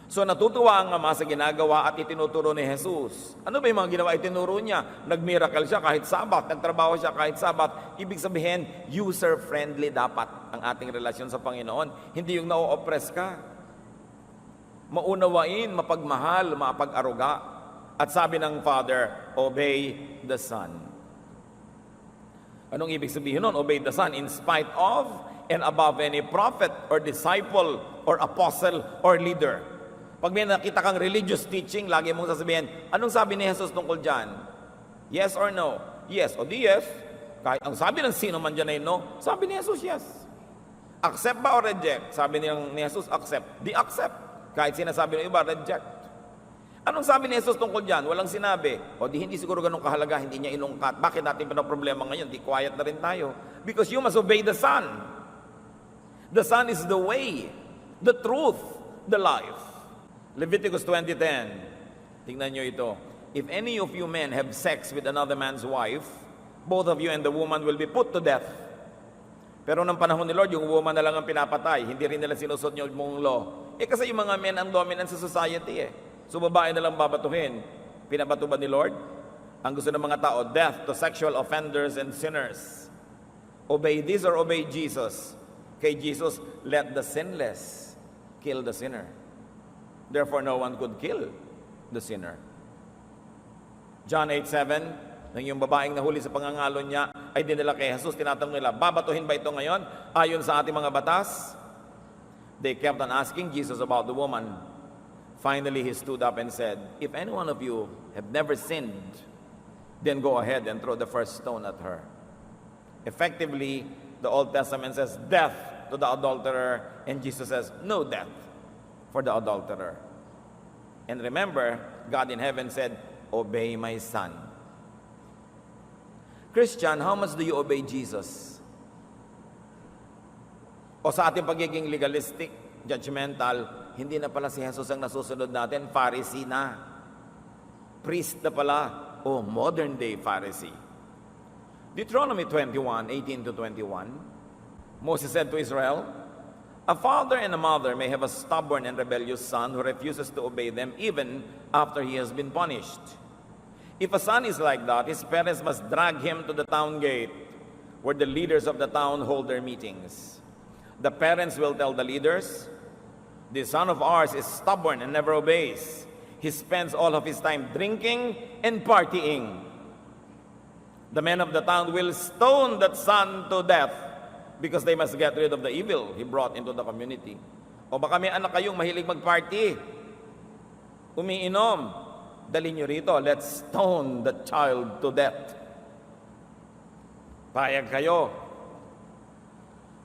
So natutuwa ang Ama sa ginagawa at itinuturo ni Jesus. Ano ba yung mga ginawa itinuro niya? Nag-miracle siya kahit Sabat, nagtrabaho siya kahit Sabat. Ibig sabihin, user-friendly dapat ang ating relasyon sa Panginoon. Hindi yung na-oppress ka. Maunawain, mapagmahal, mapag-aruga. At sabi ng Father, obey the Son. Anong ibig sabihin nun? Obey the Son in spite of and above any prophet or disciple or apostle or leader. Pag may nakita kang religious teaching, lagi mong sasabihin, anong sabi ni Jesus tungkol dyan? Yes or no? Yes. O di yes. Kahit ang sabi ng sino man dyan ay no, sabi ni Jesus yes. Accept ba o reject? Sabi ni Jesus, accept. Di accept. Kahit sinasabi ng iba, reject. Anong sabi ni Jesus tungkol dyan? Walang sinabi. O di hindi siguro ganun kahalaga, hindi niya inungkat. Bakit natin pinaproblema ngayon? Di quiet na rin tayo. Because you must obey the Son. The Son is the way, the truth, the life. Leviticus 20:10. Tingnan nyo ito. If any of you men have sex with another man's wife, both of you and the woman will be put to death. Pero ng panahon ni Lord, yung woman na lang ang pinapatay. Hindi rin nila sinusot yung mong law. Kasi yung mga men ang dominant sa society So babae na lang babatuhin. Pinabato ba ni Lord? Ang gusto ng mga tao, death to sexual offenders and sinners. Obey this or obey Jesus? Kay Jesus, let the sinless kill the sinner. Therefore, no one could kill the sinner. John 8:7, nang yung babaeng nahuli sa pangangalo niya ay dinala kay Jesus, tinatanong nila, babatuhin ba ito ngayon ayon sa ating mga batas? They kept on asking Jesus about the woman. Finally, he stood up and said, if any one of you have never sinned, then go ahead and throw the first stone at her. Effectively, the Old Testament says death to the adulterer, and Jesus says no death for the adulterer. And remember, God in heaven said, obey my Son. Christian, how much do you obey Jesus? O sa ating pagiging legalistic, judgmental, hindi na pala si Jesus ang nasusunod natin, Pharisee na. Priest na pala, o modern day Pharisee. Deuteronomy 21:18-21, Moses said to Israel, a father and a mother may have a stubborn and rebellious son who refuses to obey them even after he has been punished. If a son is like that, his parents must drag him to the town gate where the leaders of the town hold their meetings. The parents will tell the leaders, this son of ours is stubborn and never obeys. He spends all of his time drinking and partying. The men of the town will stone that son to death because they must get rid of the evil he brought into the community. O baka may anak kayong mahilig mag-party, umiinom, dali nyo rito, let's stone the child to death. Payag kayo.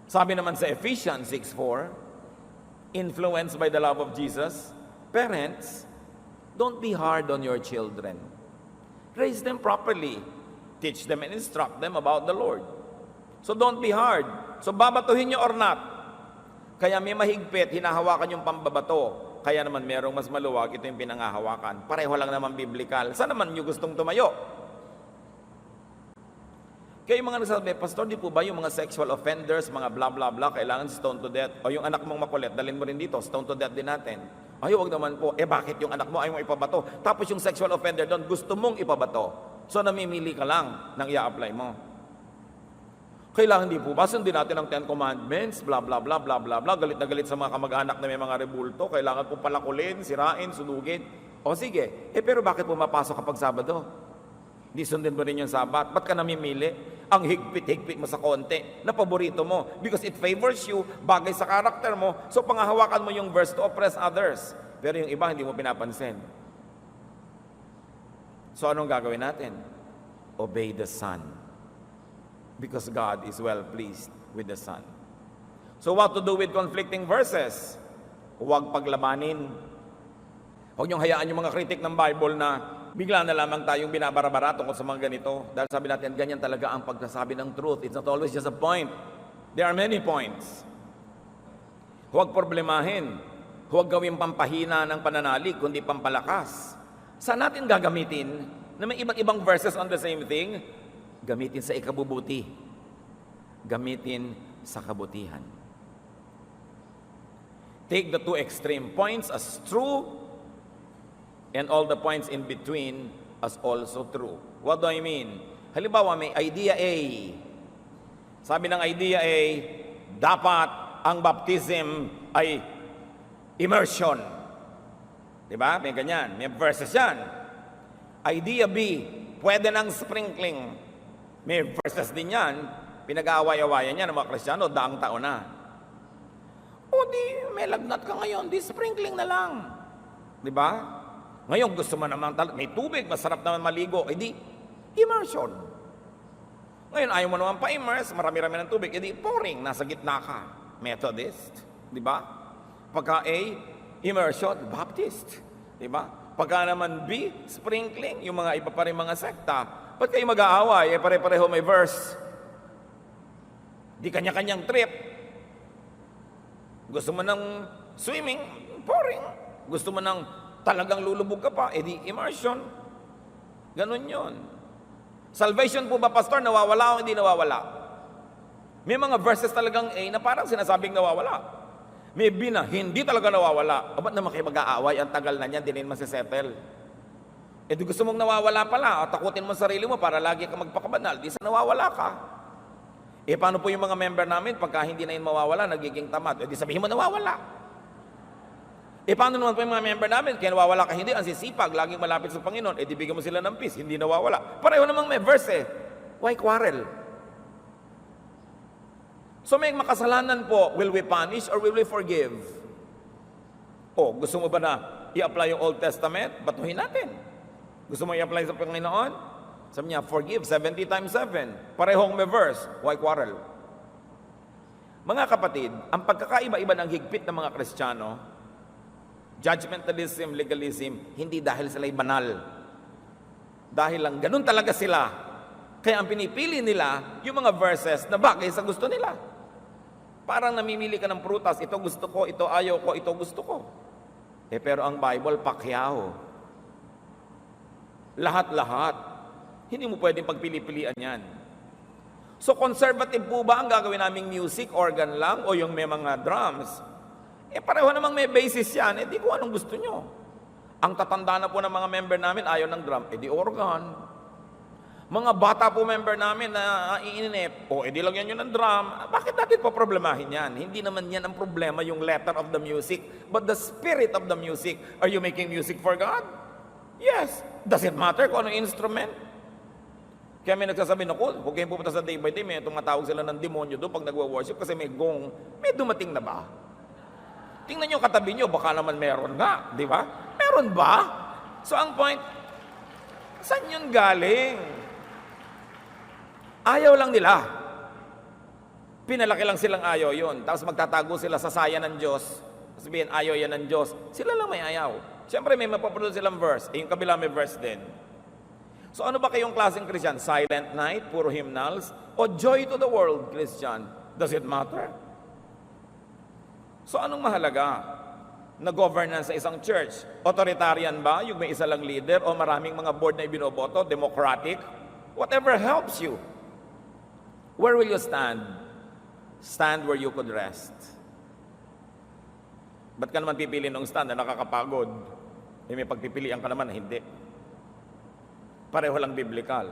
Sabi naman sa Ephesians 6:4, influenced by the love of Jesus, parents, don't be hard on your children. Raise them properly. Teach them and instruct them about the Lord. So don't be hard. So babatuhin nyo or not. Kaya may mahigpit, hinahawakan yung pambabato. Kaya naman merong mas maluwag, ito yung pinangahawakan. Pareho lang naman biblical. Saan naman nyo gustong tumayo? Kaya yung mga nagsasabi, Pastor, di po ba yung mga sexual offenders, mga blah blah blah, kailangan stone to death? O yung anak mong makulit, dalhin mo rin dito, stone to death din natin. Ay, wag naman po. Bakit yung anak mo ayaw mong ipabato? Tapos yung sexual offender doon, gusto mong ipabato. So namimili ka lang nang i-apply mo. Kailangan di po ba sundin natin ang 10 Commandments, blah, blah, blah, blah, blah, blah, galit na galit sa mga kamag-anak na may mga rebulto, kailangan po palakulin, sirain, sunugin. O sige, pero bakit pumapasok kapag Sabado? Di sundin mo rin yung Sabat. Ba't ka namimili? Ang higpit-higpit mo sa konti na paborito mo because it favors you, bagay sa karakter mo, so pangahawakan mo yung verse to oppress others. Pero yung iba, hindi mo pinapansin. So anong gagawin natin? Obey the Son. Because God is well pleased with the Son. So what to do with conflicting verses? Huwag paglabanin. Huwag niyong hayaan yung mga kritik ng Bible na bigla na lamang tayong binabarabara tungkol sa mga ganito. Dahil sabi natin, ganyan talaga ang pagsasabi ng truth. It's not always just a point. There are many points. Huwag problemahin. Huwag gawing pampahina ng pananalig, kundi pampalakas. Saan natin gagamitin na may ibang-ibang verses on the same thing? Gamitin sa ikabubuti. Gamitin sa kabutihan. Take the two extreme points as true and all the points in between as also true. What do I mean? Halimbawa, may idea A. Sabi ng idea A, dapat ang baptism ay immersion. Diba? May ganyan. May verses yan. Idea B, pwede ng sprinkling. May verses din yan. Pinag-aaway-awayan niya ng mga Kristiyano, daang taon na. O di, may lagnat ka ngayon, di sprinkling na lang. Di ba? Ngayon gusto mo naman, may tubig, masarap naman maligo, di, immersion. Ngayon ayaw mo naman pa-immerse, marami-rami ng tubig, di, pouring, nasa gitna ka. Methodist, di ba? Pagka A, immersion, Baptist. Di ba? Pagka naman B, sprinkling, yung mga iba pa rin mga sekta. Ba't kayo mag-aaway? Pare-pareho may verse. Di kanya-kanyang trip. Gusto mo ng swimming, pouring. Gusto mo ng talagang lulubog ka pa, di immersion. Ganon yon. Salvation po ba, Pastor, nawawala o hindi nawawala? May mga verses talagang A na parang sinasabing nawawala. May B na hindi talaga nawawala. O ba't naman kayo mag-aaway? Ang tagal na niyan, di rin masisettle. Di gusto mong nawawala pala, o takutin mo sarili mo para lagi ka magpakabanal, di sa nawawala ka. Paano po yung mga member namin pagka hindi na yun mawawala, nagiging tamad? Di sabihin mo nawawala. Paano naman po yung mga member namin, kaya nawawala ka hindi, ang sisipag, laging malapit sa Panginoon, di bigyan mo sila ng peace, hindi nawawala. Pareho namang may verse Why quarrel? So may makasalanan po, will we punish or will we forgive? Gusto mo ba na i-apply yung Old Testament? Batuhin natin. Gusto mo i-apply sa Panginoon? Sabi niya, forgive 70 times 7. Parehong may verse. Why quarrel? Mga kapatid, ang pagkakaiba-iba ng higpit ng mga Kristiyano, judgmentalism, legalism, hindi dahil sila'y banal. Dahil lang ganun talaga sila. Kaya ang pinipili nila, yung mga verses na bagay sa gusto nila. Parang namimili ka ng prutas, ito gusto ko, ito ayaw ko, ito gusto ko. Pero ang Bible, pakyaw. Lahat-lahat. Hindi mo pwedeng pagpili-pilian yan. So conservative po ba ang gagawin naming music, organ lang, o yung may mga drums? Pareho namang may basis yan, di ko anong gusto nyo. Ang tatanda na po ng mga member namin, ayaw ng drum, di organ. Mga bata po member namin na iinip, di lang yan yun ng drum. Bakit natin pa problemahin yan? Hindi naman yan ang problema, yung letter of the music, but the spirit of the music. Are you making music for God? Yes. Does it matter kung anong instrument? Kaya may nagsasabi, naku, huwag kayong pupunta sa day by day, may tumatawag sila ng demonyo doon pag nagwa-worship kasi may gong. May dumating na ba? Tingnan nyo katabi nyo, baka naman meron nga, di ba? Meron ba? So ang point, saan yun galing? Ayaw lang nila. Pinalaki lang silang ayaw yun. Tapos magtatago sila sa saya ng Diyos. Sabihin, ayaw yan ng Diyos. Sila lang may ayaw. Siyempre may mapapanood silang verse. Yung kabila may verse din. So ano ba kayong klaseng Christian? Silent night, puro hymnals, o joy to the world Christian? Does it matter? So anong mahalaga na governance sa isang church? Authoritarian ba? Yung may isa lang leader o maraming mga board na ibinoboto? Democratic? Whatever helps you. Where will you stand? Stand where you could rest. Ba't ka naman pipili ng stand na nakakapagod? May pagpipilian ka naman na hindi. Pareho lang biblical.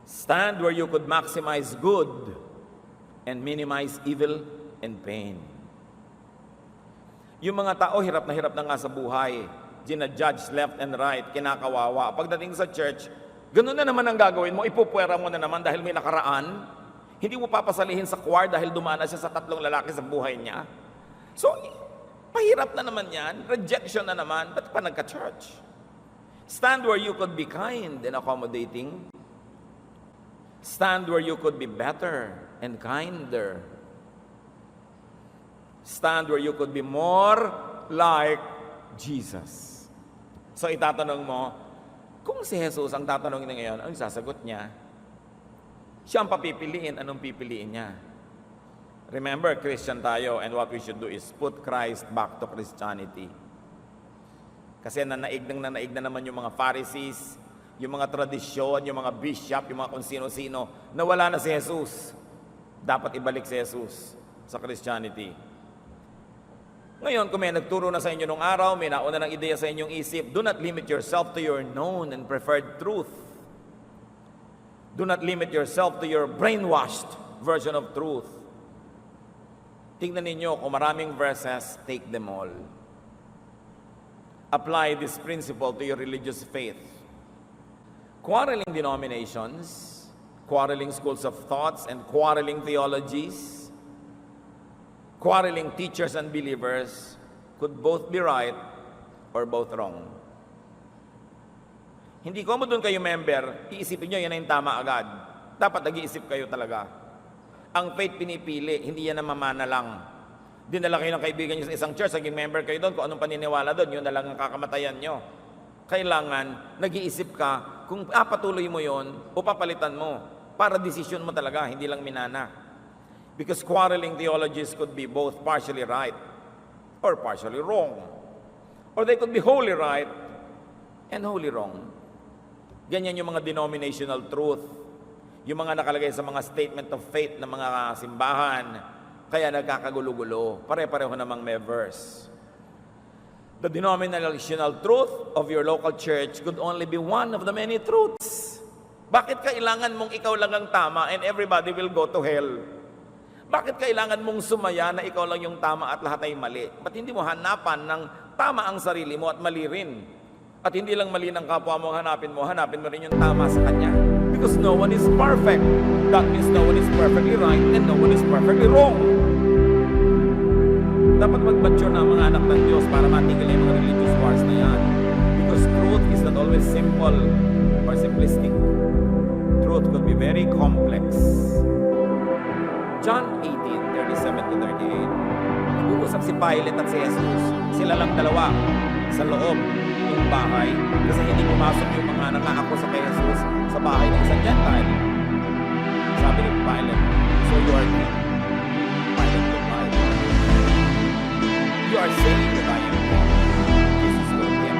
Stand where you could maximize good and minimize evil and pain. Yung mga tao, hirap na nga sa buhay. Gina-judge left and right, kinakawawa. Pagdating sa church, ganun na naman ang gagawin mo, ipupwera mo na naman dahil may nakaraan. Hindi mo papasalihin sa choir dahil dumaan na siya sa 3 lalaki sa buhay niya. So, pahirap na naman yan. Rejection na naman. Ba't pa nagka-church? Stand where you could be kind and accommodating. Stand where you could be better and kinder. Stand where you could be more like Jesus. So itatanong mo, kung si Jesus ang tatanungin na ngayon, anong sasagot niya? Siya ang papipiliin, anong pipiliin niya? Remember, Christian tayo, and what we should do is put Christ back to Christianity. Kasi nanaig na naman yung mga Pharisees, yung mga tradisyon, yung mga bishop, yung mga kung sino-sino, na wala na si Jesus. Dapat ibalik si Jesus sa Christianity. Ngayon, kung may nagturo na sa inyo nung araw, may nauna ng ideya sa inyong isip, do not limit yourself to your known and preferred truth. Do not limit yourself to your brainwashed version of truth. Tingnan ninyo, kung maraming verses, take them all. Apply this principle to your religious faith. Quarreling denominations, quarreling schools of thoughts, and quarreling theologies, quarreling teachers and believers could both be right or both wrong. Hindi ko mo doon kayo member, iisipin nyo yan na yung tama agad. Dapat nag-iisip kayo talaga. Ang faith pinipili, hindi yan na mamana lang. Dinala kayo ng kaibigan nyo sa isang church, naging member kayo doon, kung anong paniniwala doon, yun na lang ang kakamatayan nyo. Kailangan, nag-iisip ka kung patuloy mo yon o papalitan mo para desisyon mo talaga, hindi lang minana. Because quarreling theologies could be both partially right or partially wrong. Or they could be wholly right and wholly wrong. Ganyan yung mga denominational truth, yung mga nakalagay sa mga statement of faith ng mga simbahan, kaya nagkakagulo-gulo. Pare-pareho namang may verse. The denominational truth of your local church could only be one of the many truths. Bakit kailangan mong ikaw lang ang tama and everybody will go to hell? Bakit kailangan mong sumaya na ikaw lang yung tama at lahat ay mali? Ba't hindi mo hanapan ng tama ang sarili mo at mali rin? At hindi lang mali ng kapwa mo hanapin mo rin yung tama sa kanya. Because no one is perfect. That means no one is perfectly right and no one is perfectly wrong. Dapat mag-mature na ang mga anak ng Diyos para matigil yung mga religious wars na yan. Because truth is not always simple or simplistic. Truth could be very complex. John 18:37 to 38. Nag-uusap si Pilate at si Jesus. Sila lang dalawa sa loob ng bahay kasi hindi pumasok yung mga nangaakusa kay Jesus sa bahay ng isang Gentile. Sabi ni Pilate, so you are king? Pilate replied, you are saying that I am king. Jesus told him,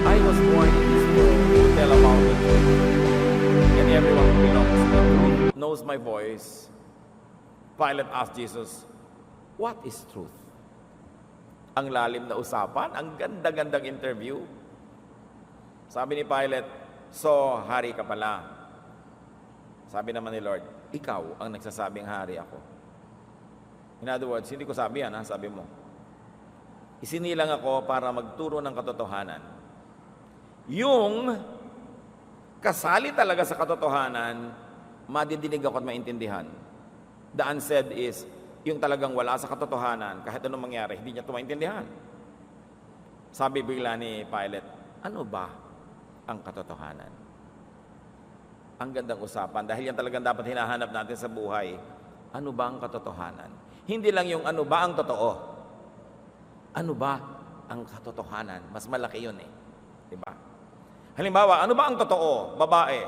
I was born in this world to tell about the truth, and everyone who belongs to the truth knows my voice. Pilate asked Jesus, what is truth? Ang lalim na usapan, ang ganda-gandang interview. Sabi ni Pilate, so hari ka pala. Sabi naman ni Lord, ikaw ang nagsasabing hari ako. In other words, hindi ko sabi yan, sabi mo. Isinilang ako para magturo ng katotohanan. Yung kasali talaga sa katotohanan, madidinig ako at maintindihan. The unsaid is, yung talagang wala sa katotohanan, kahit anong mangyari, hindi niya ito maintindihan. Sabi bigla ni Pilate, ano ba ang katotohanan? Ang gandang usapan, dahil yan talagang dapat hinahanap natin sa buhay. Ano ba ang katotohanan? Hindi lang yung ano ba ang totoo. Ano ba ang katotohanan? Mas malaki yun eh. Diba? Halimbawa, ano ba ang totoo? Babae,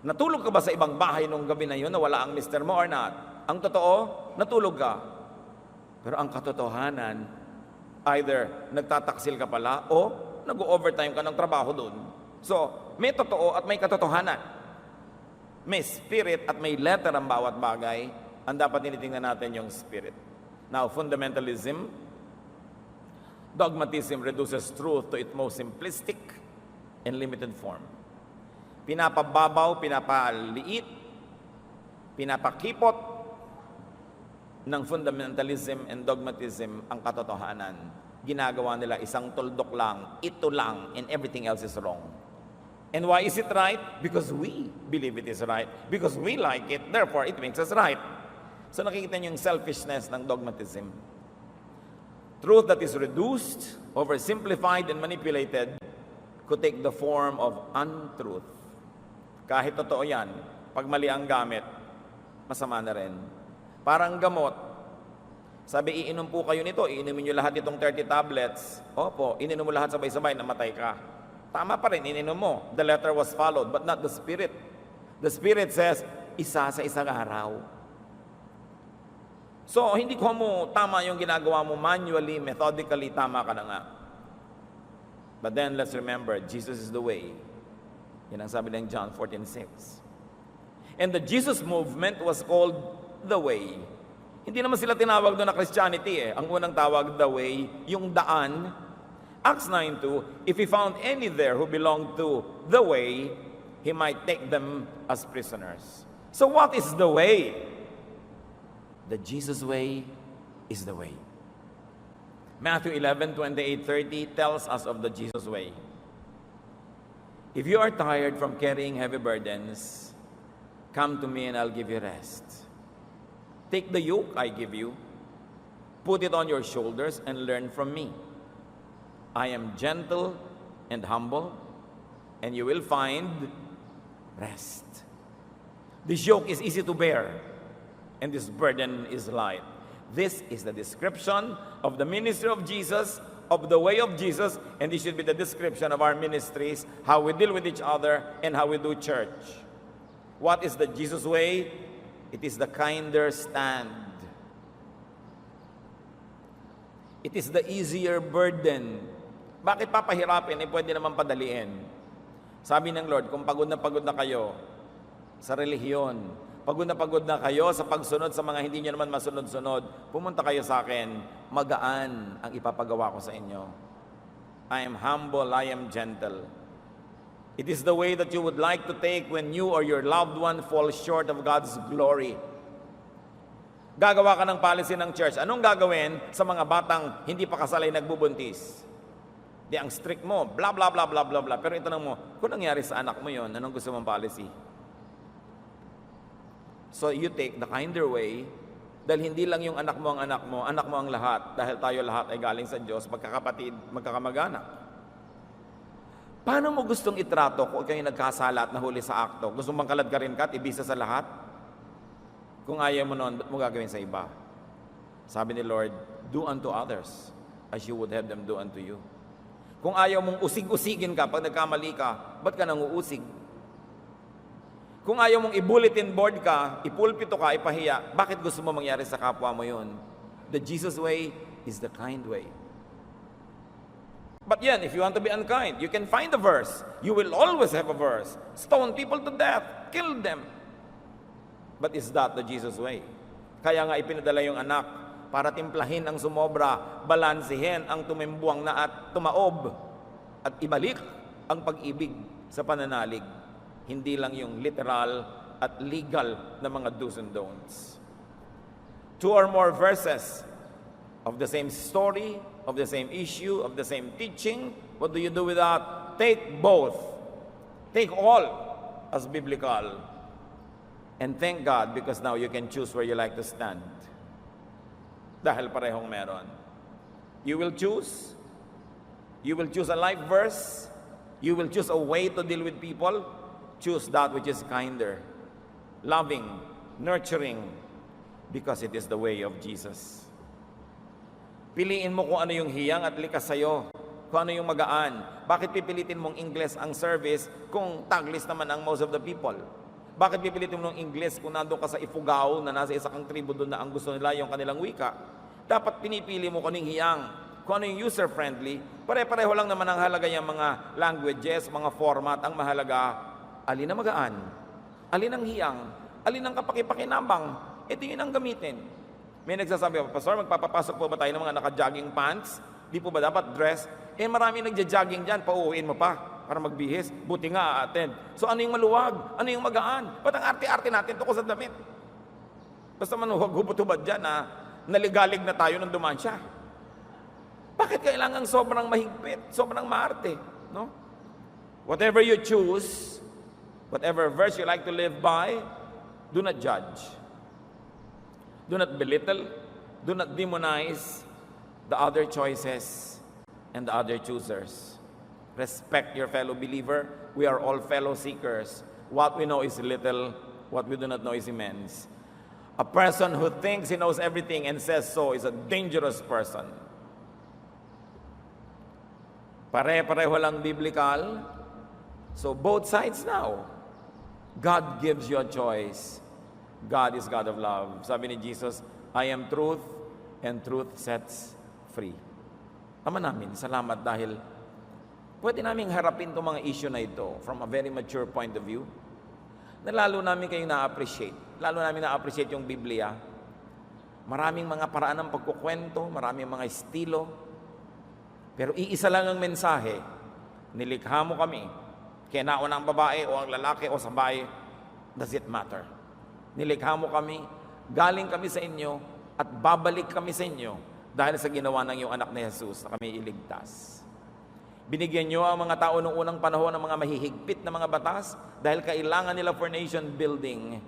natulog ka ba sa ibang bahay nung gabi na yun na wala ang mister mo or not? Ang totoo, natulog ka. Pero ang katotohanan, either nagtataksil ka pala o nag-overtime ka ng trabaho doon. So, may totoo at may katotohanan. May spirit at may letter ang bawat bagay. Ang dapat tinitingnan natin yung spirit. Now, fundamentalism, dogmatism reduces truth to its most simplistic and limited form. Pinapababaw, pinapaliit, pinapakipot ng fundamentalism and dogmatism ang katotohanan. Ginagawa nila isang tuldok lang, ito lang, and everything else is wrong. And why is it right? Because we believe it is right. Because we like it, therefore it makes us right. So nakikita niyo yung selfishness ng dogmatism. Truth that is reduced, oversimplified, and manipulated could take the form of untruth. Kahit totoo yan, pag mali ang gamit, masama na rin. Parang gamot. Sabi, iinom po kayo nito, iinumin nyo lahat itong 30 tablets. Opo, ininom mo lahat sabay-sabay, namatay ka. Tama pa rin, ininom mo. The letter was followed, but not the spirit. The spirit says, isa sa isang araw. So, hindi ko mo tama yung ginagawa mo manually, methodically, tama ka na nga. But then let's remember, Jesus is the way. Yan ang sabi ng John 14:6. And the Jesus movement was called the way. Hindi naman sila tinawag doon na Christianity eh. Ang unang tawag, the way, yung daan. Acts 9:2, if he found any there who belonged to the way, he might take them as prisoners. So what is the way? The Jesus way is the way. Matthew 11:28-30 tells us of the Jesus way. If you are tired from carrying heavy burdens, come to me and I'll give you rest. Take the yoke I give you, put it on your shoulders and learn from me. I am gentle and humble, and you will find rest. This yoke is easy to bear, and this burden is light. This is the description of the ministry of Jesus, of the way of Jesus, and this should be the description of our ministries, how we deal with each other, and how we do church. What is the Jesus way? It is the kinder stand. It is the easier burden. Bakit papahirapin? Pwede naman padaliin. Sabi ng Lord, kung pagod na kayo sa relihiyon, pagod na kayo sa pagsunod sa mga hindi nyo naman masunod-sunod, pumunta kayo sa akin, magaan ang ipapagawa ko sa inyo. I am humble, I am gentle. It is the way that you would like to take when you or your loved one fall short of God's glory. Gagawa ka ng policy ng church. Anong gagawin sa mga batang hindi pa kasalay nagbubuntis? Di ang strict mo, blah, blah, blah, blah, blah, blah. Pero itanong mo, kung nangyari sa anak mo yon, anong gusto mong policy? So you take the kinder way, dahil hindi lang yung anak mo ang lahat, dahil tayo lahat ay galing sa Diyos, magkakapatid, magkakamag-anak. Paano mo gustong itrato kung ikaw yung nagkasala at nahuli sa akto? Gusto mong kalad ka rin ka at ibisa sa lahat? Kung ayaw mo noon, ba't mo gagawin sa iba? Sabi ni Lord, do unto others as you would have them do unto you. Kung ayaw mong usig-usigin ka pag nagkamali ka, ba't ka nang uusig? Kung ayaw mong i-bulletin board ka, ipulpito ka, ipahiya, bakit gusto mo mangyari sa kapwa mo yun? The Jesus way is the kind way. But yan, if you want to be unkind, you can find a verse. You will always have a verse. Stone people to death, kill them. But is that the Jesus way? Kaya nga ipinadala yung anak para timplahin ang sumobra, balansihin ang tumimbuang na at tumaob, at ibalik ang pag-ibig sa pananalig. Hindi lang yung literal at legal na mga do's and don'ts. 2 or more verses of the same story, of the same issue, of the same teaching. What do you do with that? Take both. Take all as biblical. And thank God because now you can choose where you like to stand. Dahil parehong meron. You will choose a life verse. You will choose a way to deal with people. Choose that which is kinder, loving, nurturing, because it is the way of Jesus. Piliin mo kung ano yung hiyang at likas sa'yo, kung ano yung magaan. Bakit pipilitin mong Ingles ang service kung Taglis naman ang most of the people? Bakit pipilitin mo ng Ingles kung nandun ka sa Ifugao na nasa isa kang tribo doon na ang gusto nila yung kanilang wika? Dapat pinipili mo kung anong hiyang, kung ano yung user-friendly. Pare-pareho lang naman ang halaga yung mga languages, mga format. Ang mahalaga, alin ang magaan, alin ang hiyang, alin ang kapakipakinabang, ito yun ang gamitin. May nagsasabi, Pastor, magpapapasok po ba tayo ng mga naka-jogging pants? Di po ba dapat dress? Marami nagja-jogging dyan, pauuwiin mo pa para magbihis. Buti nga attend. So ano yung maluwag? Ano yung magaan? Ba't ang arte-arte natin tungkol sa damit? Basta manuwag hubot-hubad dyan na naligalig na tayo nung dumaan siya. Bakit kailangan sobrang mahigpit, sobrang maarte? No? Whatever you choose, whatever verse you like to live by, do not judge. Do not belittle. Do not demonize the other choices and the other choosers. Respect your fellow believer. We are all fellow seekers. What we know is little. What we do not know is immense. A person who thinks he knows everything and says so is a dangerous person. Pare-pareho lang biblical. So both sides now. God gives you a choice. God is God of love. Sabi ni Jesus, I am truth and truth sets free. Ama namin, salamat dahil pwede namin harapin itong mga issue na ito from a very mature point of view, na lalo namin kayong na-appreciate. Lalo namin na-appreciate yung Biblia. Maraming mga paraan ng pagkukwento, maraming mga estilo, pero iisa lang ang mensahe, nilikha mo kami, kaya nauna ang babae o ang lalaki o sabay, does it matter? Nilikha mo kami, galing kami sa inyo, at babalik kami sa inyo dahil sa ginawa ng iyong anak na Jesus na kami iligtas. Binigyan niyo ang mga tao noong unang panahon ng mga mahihigpit na mga batas dahil kailangan nila for nation building,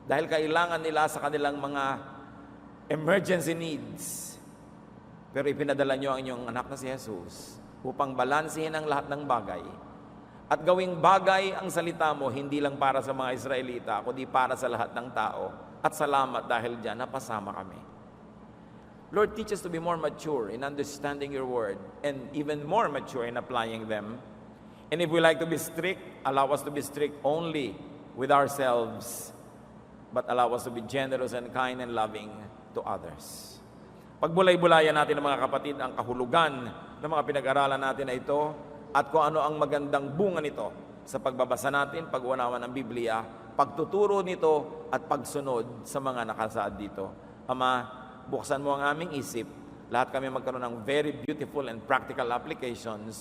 dahil kailangan nila sa kanilang mga emergency needs. Pero ipinadala niyo ang inyong anak na si Jesus upang balansehin ang lahat ng bagay at gawing bagay ang salita mo hindi lang para sa mga Israelita, kundi para sa lahat ng tao. At salamat dahil diyan napasama kami. Lord, teach us to be more mature in understanding your word and even more mature in applying them. And if we like to be strict, allow us to be strict only with ourselves, but allow us to be generous and kind and loving to others. Pagbulay-bulayan natin ng mga kapatid ang kahulugan ng mga pinag-aralan natin na ito at kung ano ang magandang bunga nito sa pagbabasa natin, pag-unawa ng Biblia, pagtuturo nito at pagsunod sa mga nakasaad dito. Ama, buksan mo ang aming isip, lahat kami magkaroon ng very beautiful and practical applications